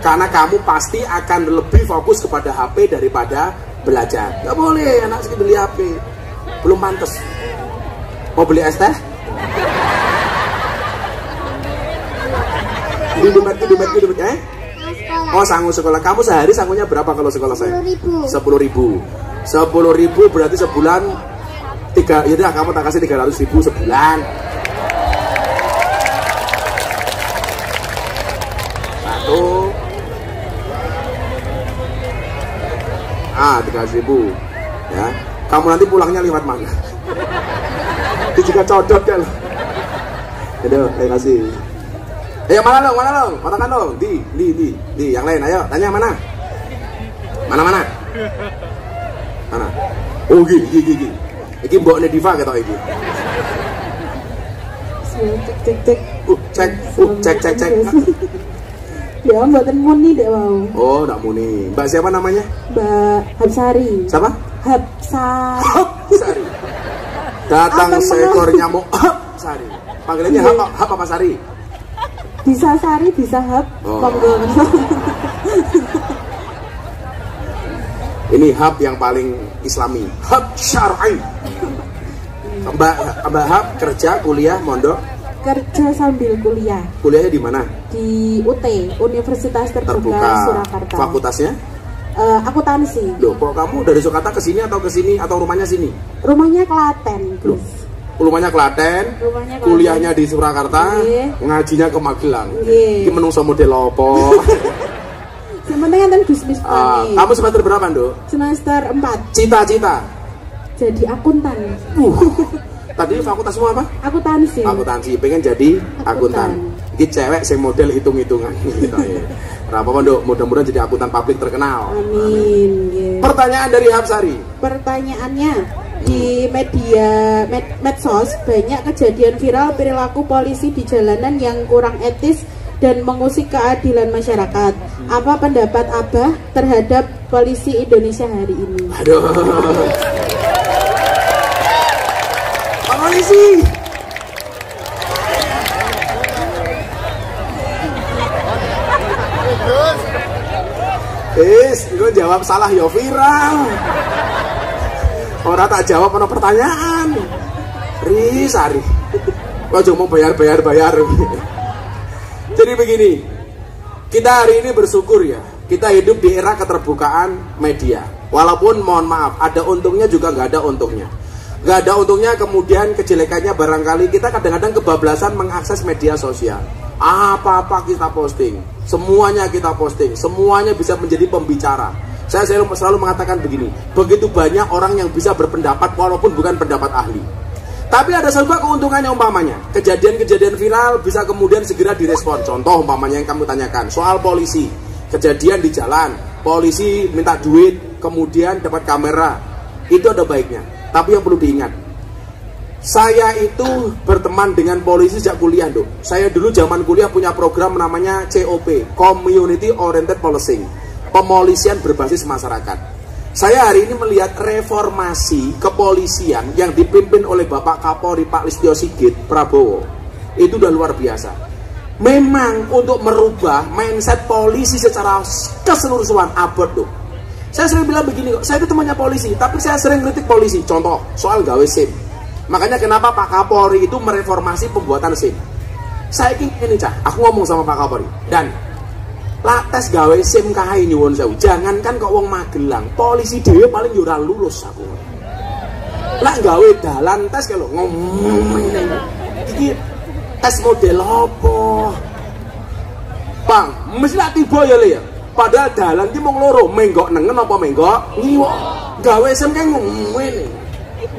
Karena kamu pasti akan lebih fokus kepada HP daripada belajar. Gak boleh anak sedikit beli HP. Belum pantas. Mau beli es teh? Di dompet. Oh, sanggup sekolah. Kamu sehari sanggupnya berapa kalau sekolah saya? 10.000. 10.000 berarti sebulan 3. Ya kamu tak kasih 300.000 sebulan. Satu. 3.000. Ya. Kamu nanti pulangnya lewat mana? Itu juga codot kan. Jadi, terima kasih. Ayo mana dong? Katakan dong. Di, yang lain. Ayo, tanya mana? Mana? Oh, gini. Iki mbok ne Diva ketok iki. Cek. Ya, mboten muni dek mau. Oh, ndak muni. Mbak siapa namanya? Mbak Habsari. Siapa? Habsari. Datang seekor nyamuk. Sari. Panggilannya Hap apa Sari? Bisa Sari, bisa Hub, monggo. Ini hub yang paling islami, hub syar'i. Mbak Hub kerja, kuliah, mondok? Kerja sambil kuliah. Kuliahnya di mana? Di UT, Universitas Terbuka Surakarta. Fakultasnya? Akuntansi. Loh, kok kamu dari Surakarta ke sini atau rumahnya sini? Rumahnya Klaten, Gus. Rumahnya Klaten, kuliahnya di Surakarta, ngajinya ke Magelang. Ini menungso model apa? Sementara kan Gus Miftah. Kamu semester berapa, Nduk? Semester 4. Cita-cita? Jadi akuntan. Tadi fakultasmu apa? Akuntansi. Akuntansi, pengen jadi akuntan. Ini cewek sing model hitung-hitungan. Apa Nduk? Mudah-mudahan jadi akuntan publik terkenal. Amin. Yeah. Pertanyaan dari Hapsari. Pertanyaannya, di media medsos banyak kejadian viral perilaku polisi di jalanan yang kurang etis dan mengusik keadilan masyarakat. Apa pendapat Abah terhadap polisi Indonesia hari ini? Aduh. Pak Polisi. Gue jawab salah ya viral. Orang tak jawab ada pertanyaan. Sari. Kok cuma bayar. Jadi begini, kita hari ini bersyukur ya, kita hidup di era keterbukaan media. Walaupun mohon maaf, ada untungnya juga nggak ada untungnya. Nggak ada untungnya, kemudian kejelekannya barangkali kita kadang-kadang kebablasan mengakses media sosial. Apa-apa kita posting, semuanya kita posting, semuanya bisa menjadi pembicara. Saya selalu mengatakan begini, begitu banyak orang yang bisa berpendapat walaupun bukan pendapat ahli. Tapi ada juga keuntungannya, umpamanya kejadian-kejadian viral bisa kemudian segera direspon. Contoh umpamanya yang kamu tanyakan soal polisi, kejadian di jalan, polisi minta duit, kemudian dapat kamera, itu ada baiknya. Tapi yang perlu diingat, saya itu berteman dengan polisi sejak kuliah, Dok. Saya dulu zaman kuliah punya program namanya COP, Community Oriented Policing, pemolisian berbasis masyarakat. Saya hari ini melihat reformasi kepolisian yang dipimpin oleh Bapak Kapolri Pak Listio Sigit Prabowo. Itu udah luar biasa. Memang untuk merubah mindset polisi secara keseluruhan abad, Dok. Saya sering bilang begini kok, saya itu temannya polisi, tapi saya sering kritik polisi. Contoh, soal gawe SIM. Makanya kenapa Pak Kapolri itu mereformasi pembuatan SIM. Saya ingin ini, Cah, aku ngomong sama Pak Kapolri. Dan lates gawe SIM kae nyuwun sewu. Jangankan kok wong Magelang, polisi dhewe paling yo ora lulus aku. Lah gawe dalan tes kalau ngomong iki tes model apa? Bang, mesti lak tiba ya le ya. Padahal dalan ki mung loro, menggok nengen apa menggok ngiwok. Gawe SIM kae ngene.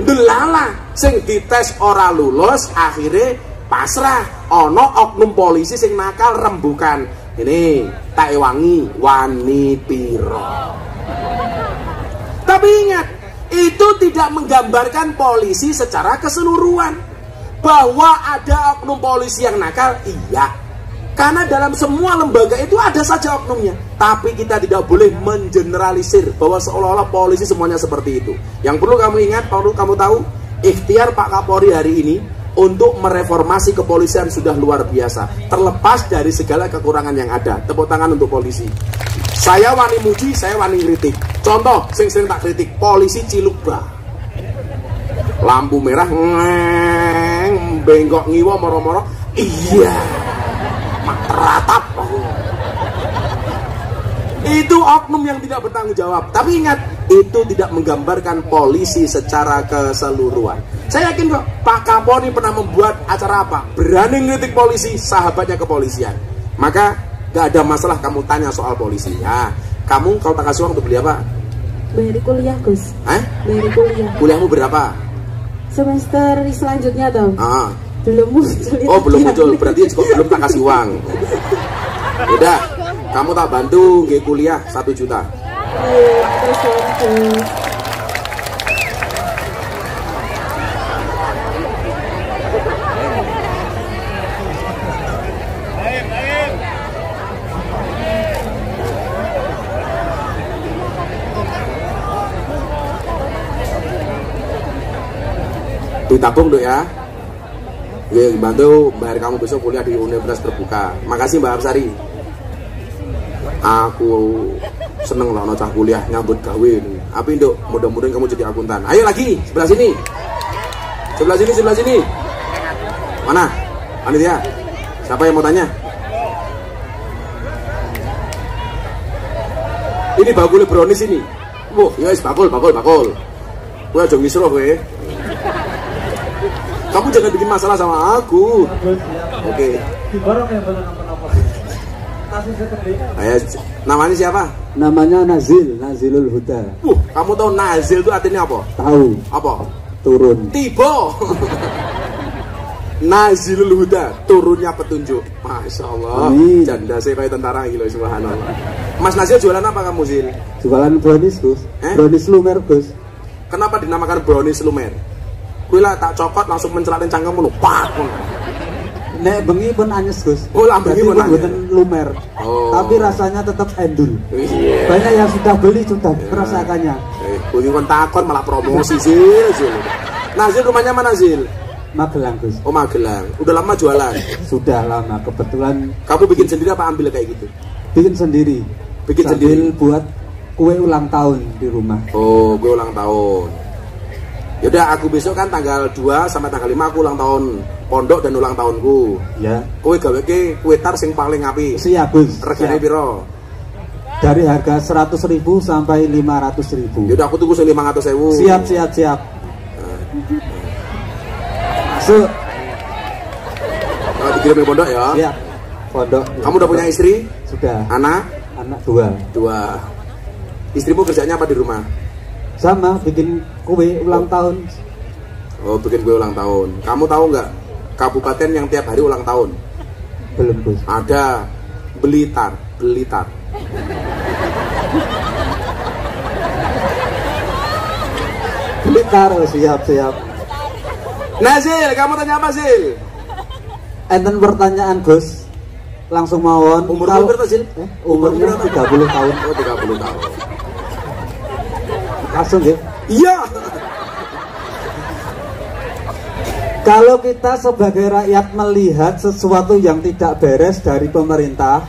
Delala sing dites ora lulus, akhirnya pasrah. Ono oknum polisi sing nakal rembukan. Ini tak ewangi wani piro. Tapi ingat, itu tidak menggambarkan polisi secara keseluruhan. Bahwa ada oknum polisi yang nakal, iya. Karena dalam semua lembaga itu ada saja oknumnya. Tapi kita tidak boleh mengeneralisir bahwa seolah-olah polisi semuanya seperti itu. Yang perlu kamu ingat, perlu kamu tahu, ikhtiar Pak Kapolri hari ini untuk mereformasi kepolisian sudah luar biasa. Terlepas dari segala kekurangan yang ada. Tepuk tangan untuk polisi. Saya wani muji, saya wani kritik. Contoh, sing tak kritik, polisi Cilukba. Lampu merah, ngeng, bengkok ngiwa moro-moro. Iya, ratap. Itu oknum yang tidak bertanggung jawab. Tapi ingat, itu tidak menggambarkan polisi secara keseluruhan. Saya yakin kok Pak Kapolri pernah membuat acara apa, berani ngeritik polisi, sahabatnya kepolisian. Maka gak ada masalah kamu tanya soal polisi. Nah, kamu kalau tak kasih uang untuk beli apa? Bayar kuliah, Gus. Bayar kuliah. Kuliahmu berapa? Semester selanjutnya dong. Belum muncul. Oh, belum muncul. Berarti kok belum tak kasih uang. Udah, kamu tak bantu nggih kuliah 1 juta. Ditabung, Dok ya. Ya, bantu bayar kamu besok kuliah di universitas terbuka. Makasih Mbak Absari. Aku seneng loh cah kuliah nyambut gawe. Apa Induk? Mudah-mudahan kamu jadi akuntan. Ayo lagi, sebelah sini. Sebelah sini. Mana? Panitia. Siapa yang mau tanya? Ini bakul brownies ini. Wah, ya wis bakul. Gue aja ngisruh gue. Kamu jangan bikin masalah sama aku. Oke. Ayo, namanya siapa? Namanya Nazilul Huda. Kamu tahu Nazil itu artinya apa? Tahu. Apa? Turun. Tiba. Nazilul Huda, turunnya petunjuk. Masya Allah. Amin. Janda saya kayak tentara gitu, subhanallah. Mas Nazil jualan apa kamu, Zil? Jualan brownies, Gus. Brownies lumer, Gus. Kenapa dinamakan brownies lumer? Kuila tak cokot langsung mencelatin cangkemmu, pak. Nek bengi pun anyes, Gus. Oh, bengi pun anyes. Bukan lumer. Oh. Tapi rasanya tetap endul. Yeah. Banyak yang sudah beli sudah merasakannya. Bunyi kon takon malah promosi Zil. Nazil rumahnya mana Zil? Magelang, Gus. Oh, Magelang. Udah lama jualan? Sudah lama, kebetulan. Kamu bikin sendiri apa ambil kayak gitu? Bikin sendiri. Sendiri buat kue ulang tahun di rumah. Oh, kue ulang tahun. Yaudah, aku besok kan tanggal 2 sampai tanggal 5 aku ulang tahun pondok dan ulang tahunku. Ya. Kowe gaweke kue tar sing paling apik. Siap, Gus. Regane piro? Dari harga 100.000 sampai 500.000. Yaudah, aku tunggu sing 500.000. Siap. Masuk. Dikirim ke pondok ya? Siap. Pondok. Kamu udah punya istri? Sudah. Anak 2. Istrimu kerjanya apa di rumah? Sama, bikin kue ulang tahun. Oh, bikin kue ulang tahun. Kamu tahu nggak kabupaten yang tiap hari ulang tahun? Belum, Gus. Ada Blitar. Blitar, siap. Nazil, kamu tanya apa Zil? Enten pertanyaan, Gus. Langsung mawon. Umurmu berapa Zil? Umurnya 30 tahun. Oh, 30 tahun. Langsung ya? Iya. Kalau kita sebagai rakyat melihat sesuatu yang tidak beres dari pemerintah,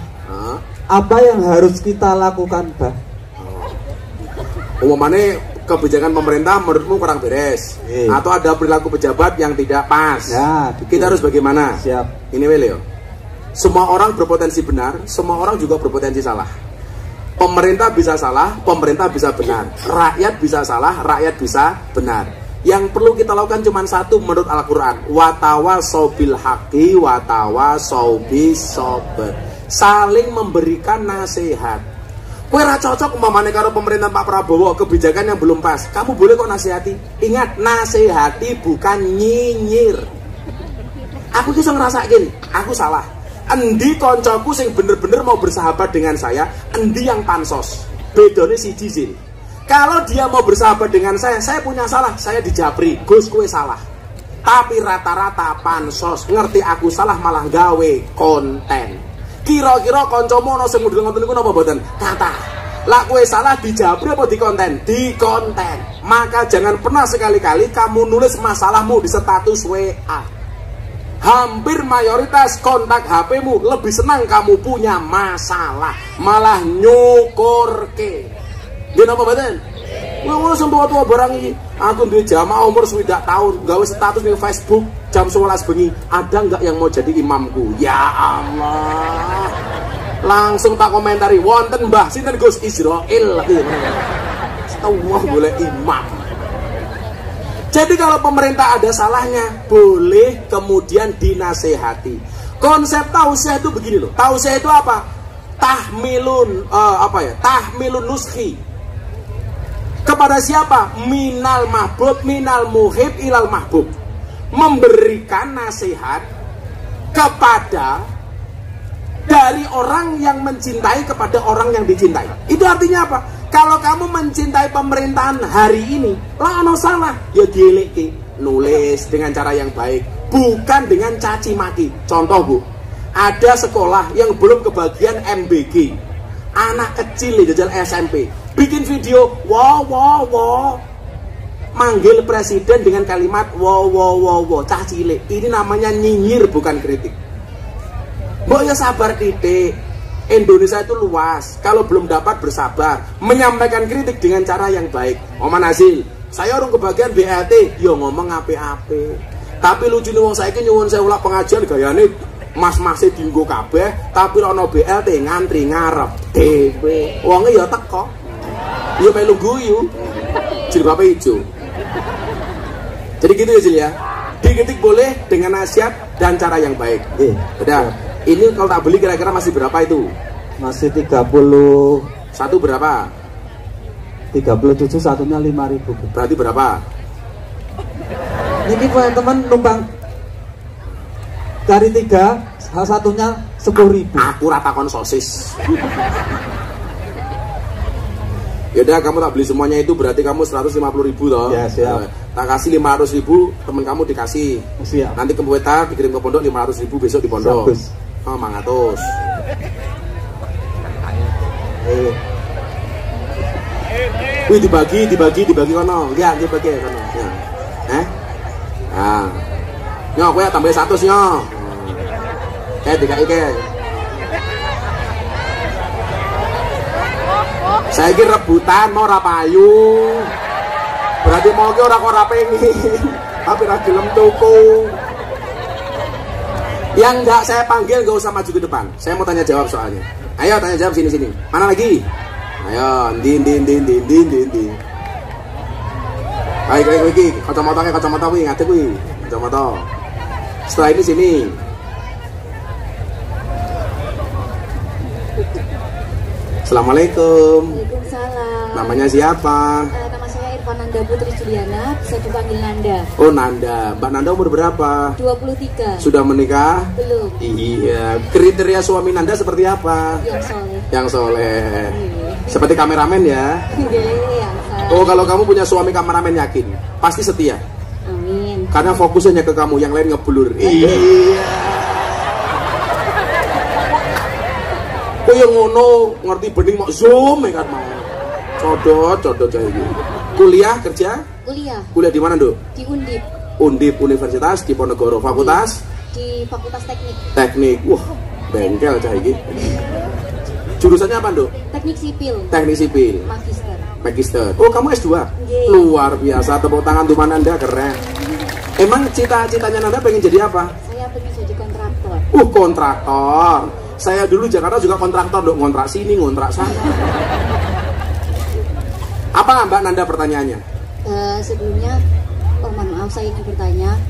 apa yang harus kita lakukan, Bah? Umumnya kebijakan pemerintah menurutmu kurang beres, atau ada perilaku pejabat yang tidak pas. Ya, gitu. Kita harus bagaimana? Siap. Ini Leo. Semua orang berpotensi benar, semua orang juga berpotensi salah. Pemerintah bisa salah, pemerintah bisa benar. Rakyat bisa salah, rakyat bisa benar. Yang perlu kita lakukan cuma satu menurut Al-Quran. Watawasau bil haqqi watawasau bis sabr. Saling memberikan nasihat. Kowe ra cocok umpamane karo pemerintahan Pak Prabowo, kebijakan yang belum pas. Kamu boleh kok nasihati. Ingat, nasihati bukan nyinyir. Aku bisa ngerasain, aku salah. Endi koncoku sing bener-bener mau bersahabat dengan saya, endi yang pansos. Bedone siji Zil. Kalau dia mau bersahabat dengan saya punya salah, saya dijabri, Gus kowe salah. Tapi rata-rata pansos ngerti aku salah malah gawe konten. Kira-kira kancamu ana sing mudhun ngoten niku napa mboten? Kata. Lah kowe salah dijabri apa di konten? Di konten. Maka jangan pernah sekali-kali kamu nulis masalahmu di status WA. Hampir mayoritas kontak HP-mu lebih senang kamu punya masalah, malah nyukurke. Nggih napa mboten? Wong sing tua-tua barang iki, aku duwe jamaah umur 20 tahun, gawe status di Facebook jam 11 bengi, ada nggak yang mau jadi imamku? Ya Allah. Langsung tak komentari, wonten Mbah sinten Gus Israil. Setawah boleh imam. Jadi kalau pemerintah ada salahnya, boleh kemudian dinasehati. Konsep tausiah itu begini loh. Tausiah itu apa? Tahmilun tahmilun nuskhi. Kepada siapa? Minal mahbub, minal muhib ilal mahbub. Memberikan nasihat kepada dari orang yang mencintai kepada orang yang dicintai. Itu artinya apa? Kalau kamu mencintai pemerintahan hari ini, lah ono salah, ya dieleke, nulis dengan cara yang baik, bukan dengan caci maki. Contoh Bu, ada sekolah yang belum kebagian MBG, anak kecil di jajal SMP, bikin video, wow, manggil presiden dengan kalimat wow, cah cilik. Ini namanya nyinyir, bukan kritik. Mbok ya sabar titik. Indonesia itu luas. Kalau belum dapat bersabar, menyampaikan kritik dengan cara yang baik. Oman hasil, saya orang kebagian BLT, yo ngomong ape-ape. Tapi lucu nih wong saiki nyuwun sewu pengajian gayane mas-mase dienggo kabeh, tapi ono BLT ngantri ngarep dhewe. Wonge ya teko. Ya melu guyu. Jilbabe ijo. Jadi gitu ya Jil ya. Dikritik boleh dengan nasihat dan cara yang baik. Udah. Ini kalau tak beli kira-kira masih berapa itu? Masih 31 berapa? 37, satunya 5.000. Berarti berapa? Ini teman-teman numpang dari 3, satunya 10.000. Aku rata kon sosis. Yaudah kamu tak beli semuanya itu berarti kamu 150.000 toh. Ya siap. Tak kasih 500.000, temen kamu dikasih. Siap. Nanti ke Wetar dikirim ke pondok 500.000 besok di pondok. Oh, 500. Wih dibagi kono. Lihat dibagi kono. Ya. Nah. Nyo kowe tambah 100 nyo. Dikai. Saya kira rebutan mau rapayu. Berarti mau ki ora pengen. Tapi ra gelem tuku. Yang enggak saya panggil gak usah maju ke depan. Saya mau tanya jawab soalnya. Ayo tanya jawab sini. Mana lagi? Ayo, ndi. Baik iki, kacamata kuwi ngate kuwi. Kacamata. Setelah ini sini. Assalamualaikum. Waalaikumsalam. Namanya siapa? Nama saya Irfananda Putri Juliana, bisa dipanggil Nanda. Oh Nanda. Mbak Nanda umur berapa? 23. Sudah menikah? Belum. Iya. Kriteria suami Nanda seperti apa? Yang soleh. Seperti kameramen ya? Yang soleh. Oh kalau kamu punya suami kameramen yakin? Pasti setia? Amin. Karena fokusnya ke kamu, yang lain ngeblur. Iya. Kok yang ngono ngerti bening mau zoom kan mau. Codot cah iki. Kuliah kerja? Kuliah di mana, Nduk? Di Undip. Undip Universitas Diponegoro. Fakultas? Di Fakultas Teknik. Teknik. Wah, bengkel cah iki. Jurusannya apa, Nduk? Teknik Sipil. Teknik Sipil. Magister. Oh, kamu S2? Luar biasa, tepuk tangan tuh Nanda, keren. Emang cita-citanya Nanda pengen jadi apa? Saya pengen jadi kontraktor. Kontraktor. Saya dulu Jakarta juga kontraktor, Nduk, ngontrak sini, ngontrak sana. Apa Mbak Nanda pertanyaannya? Sebelumnya, mohon maaf saya ingin bertanya,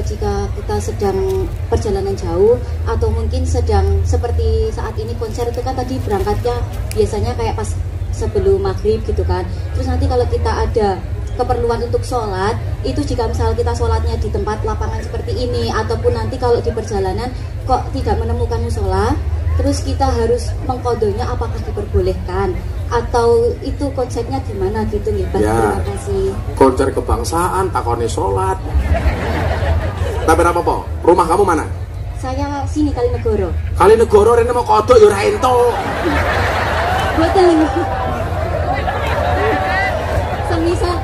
jika kita sedang perjalanan jauh atau mungkin sedang seperti saat ini konser itu kan tadi berangkatnya biasanya kayak pas sebelum maghrib gitu kan. Terus nanti kalau kita ada keperluan untuk sholat, itu jika misal kita sholatnya di tempat lapangan seperti ini ataupun nanti kalau di perjalanan kok tidak menemukan musola, terus kita harus mengkodonya apakah diperbolehkan atau itu konsepnya gimana gitu nih Pak? Ya, terima kasih. Konser kebangsaan takone sholat. Tapi apa po? Rumah kamu mana? Saya sini Kalinegoro. Kalinegoro rene mau kodok ya ora ento. Betul. Semisal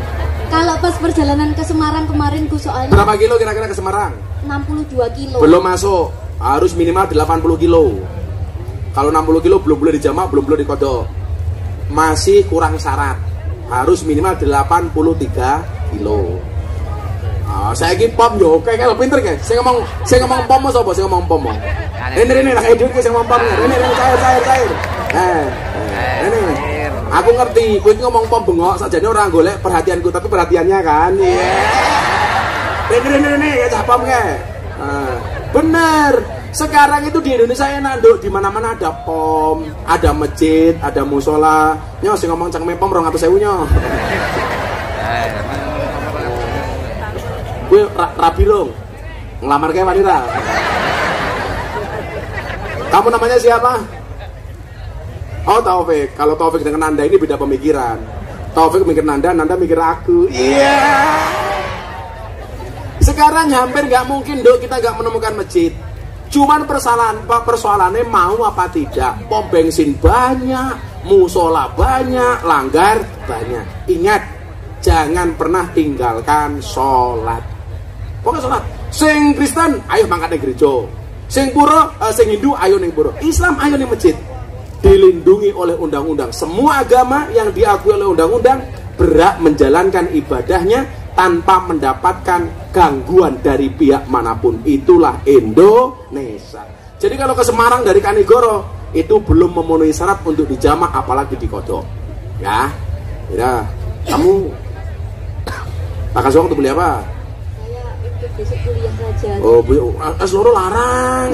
kalau pas perjalanan ke Semarang kemarin soalnya berapa kilo kira-kira ke Semarang? 62 kilo. Belum masuk, harus minimal 80 kilo. Kalau 60 kilo belum boleh dijamak, belum boleh dikodok. Masih kurang syarat, harus minimal 83 kilo. Saya ini pom yo, kayak pinter kayak. Saya ngomong pom mau sobo, saya ngomong pom mau. Ini lah edit saya ngomong pom. Ini cair. Ini. Aku ngerti, kowe ngomong pom bengok, sajane orang golek perhatianku, tapi perhatiannya kan. Iya. Ini ya cah pom kayak. Bener. Sekarang itu di Indonesia enak, Nduk, di mana-mana ada pom, ada masjid, ada musola. Nyo sing ngomong cang pom 200.000 nyo. Gue rapi dong, ngelamar kayak wanita. Kamu namanya siapa? Oh Taufik. Kalau Taufik dengan Nanda ini beda pemikiran. Taufik mikir Nanda, Nanda mikir aku. Iya. Sekarang hampir nggak mungkin dong kita nggak menemukan masjid. Cuman persoalannya mau apa tidak. Pom bensin banyak, musola banyak, langgar banyak. Ingat, jangan pernah tinggalkan sholat. Pokoknya sholat. Sing Kristen, ayo mangkat ning gereja. Sing pura, sing Hindu, ayo ning pura. Islam, ayo ning masjid. Dilindungi oleh undang-undang. Semua agama yang diakui oleh undang-undang berhak menjalankan ibadahnya tanpa mendapatkan gangguan dari pihak manapun. Itulah Indonesia. Jadi kalau ke Semarang dari Kanigoro itu belum memenuhi syarat untuk dijamak, apalagi dikodok. Ya, ya. Kamu tak kasih waktu beli apa? Saya untuk besok kuliah saja. Oh, seluruh larang.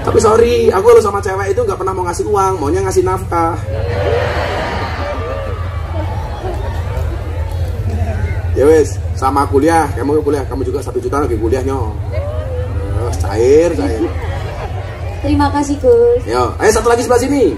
Tapi sorry, aku kalau sama cewek itu nggak pernah mau ngasih uang, maunya ngasih nafkah. Ya wes, sama kuliah, kamu juga 1 juta lagi kuliahnya. Cair. Terima kasih Gus. Yo, ayo satu lagi sebelah sini.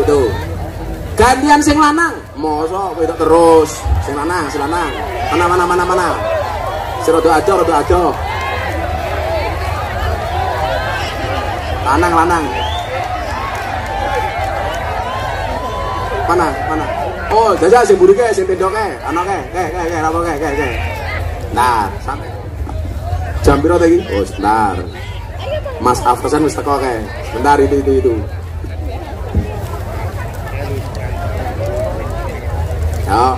Itu. Gantian sing lanang. Mosok wedok terus. Sing lanang. Mana. Rodo aja. Lanang. Mana? Oh, jajal sing burike, sing pendoke, anake. Ke. Nah, sampe. Jam piro ta iki? Oh, sebentar. Mas Aftersan wis teko kae. Sebentar itu. Ya.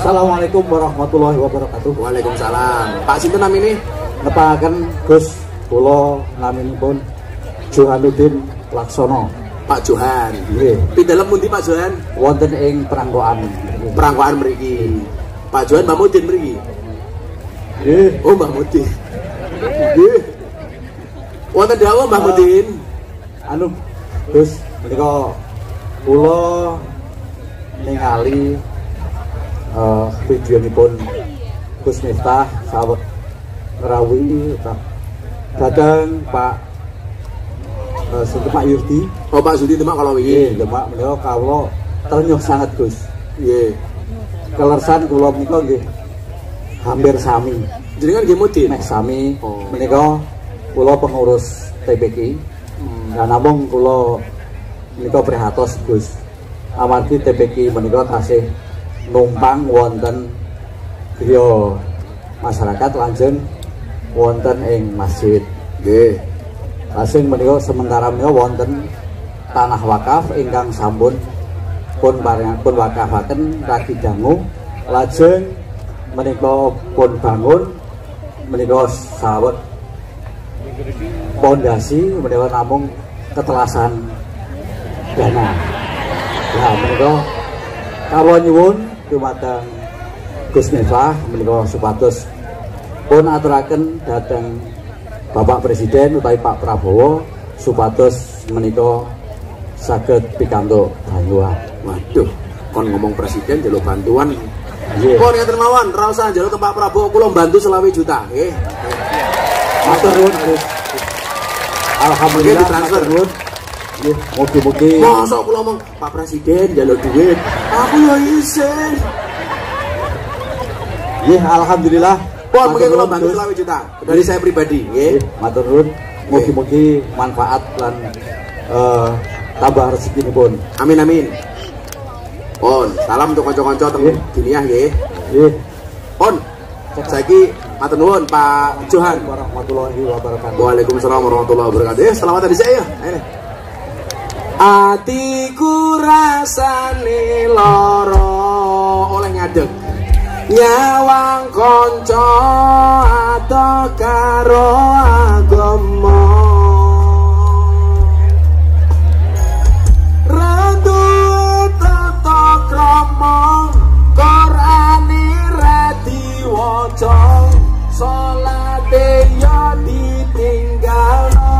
Assalamualaikum warahmatullahi wabarakatuh. Waalaikumsalam. Pak sinten namine? Nepaken Gus kula naminipun Johanuddin Laksono. Pak Johan. Nggih. Pindhalem pundi Pak Johan? Wonten ing Perangkoan. Perangkoan mriki. Pak Johan Mbah Mudin mriki. Nggih. Oh, Mbah Mudin. Nggih. Wonten dawuh Mbah Mudin. Anu Gus menika kula ningali videonipun Gus Miftah sawet ngrawuhi dateng Pak Pak Yurdi. Oh, Pak Yurdi Demak kalau wingi. Demak menika kawula ternyuh sangat Gus. Nggih. Kelersan kula menika nggih hampir sami. Jenengan nggih Mudin. Meh sami. Oh. Menika kula pengurus TPK. Lah namung kula menika prihatos Gus. Amargi TPK menika tasih numpang wonten griya masyarakat lajeng wonten ing masjid. Nggih. Lajeng menika sementara menika wonten tanah wakaf ingkang sampun pun wakafaken ragi dangu, lajeng menika pun bangun menika sawet pondasi menika namung ketelasan dana. Nah menika kawula nyuwun dumateng Gus Miftah menika supados pun aturaken dhateng Bapak Presiden utawi Pak Prabowo supados menika saged pikantuk bantuan. Waduh, kon ngomong presiden jaluk bantuan. Nggih. Kon ngaten mawon, ra usah njaluk Pak Prabowo, kula bantu 20 juta, nggih. Matur nuwun Gus. Alhamdulillah ditransfer. matur nuwun. Nggih, mugi-mugi. Mosok kula ngomong Pak Presiden njaluk duit. Aku yo isin. Nggih, alhamdulillah. Pon mungkin kula bantu 20 juta dari saya pribadi, nggih. Matur nuwun. Mugi-mugi manfaat lan tambah rezekinipun. Amin. Pon, salam untuk kanca-kanca teng dunia nggih. Nggih. Pon, saiki matur nuwun Pak Johan. Warahmatullahi wabarakatuh. Waalaikumsalam warahmatullahi wabarakatuh. Selamat tadi saya. Ayo. Atiku rasane loro oleh ngadeg. Nyawang konco atau karo agama. Ratu tata krama Qur'ane ra diwaca, salate ya ditinggalno.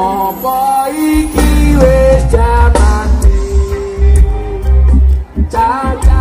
Apa iki wis jamane caca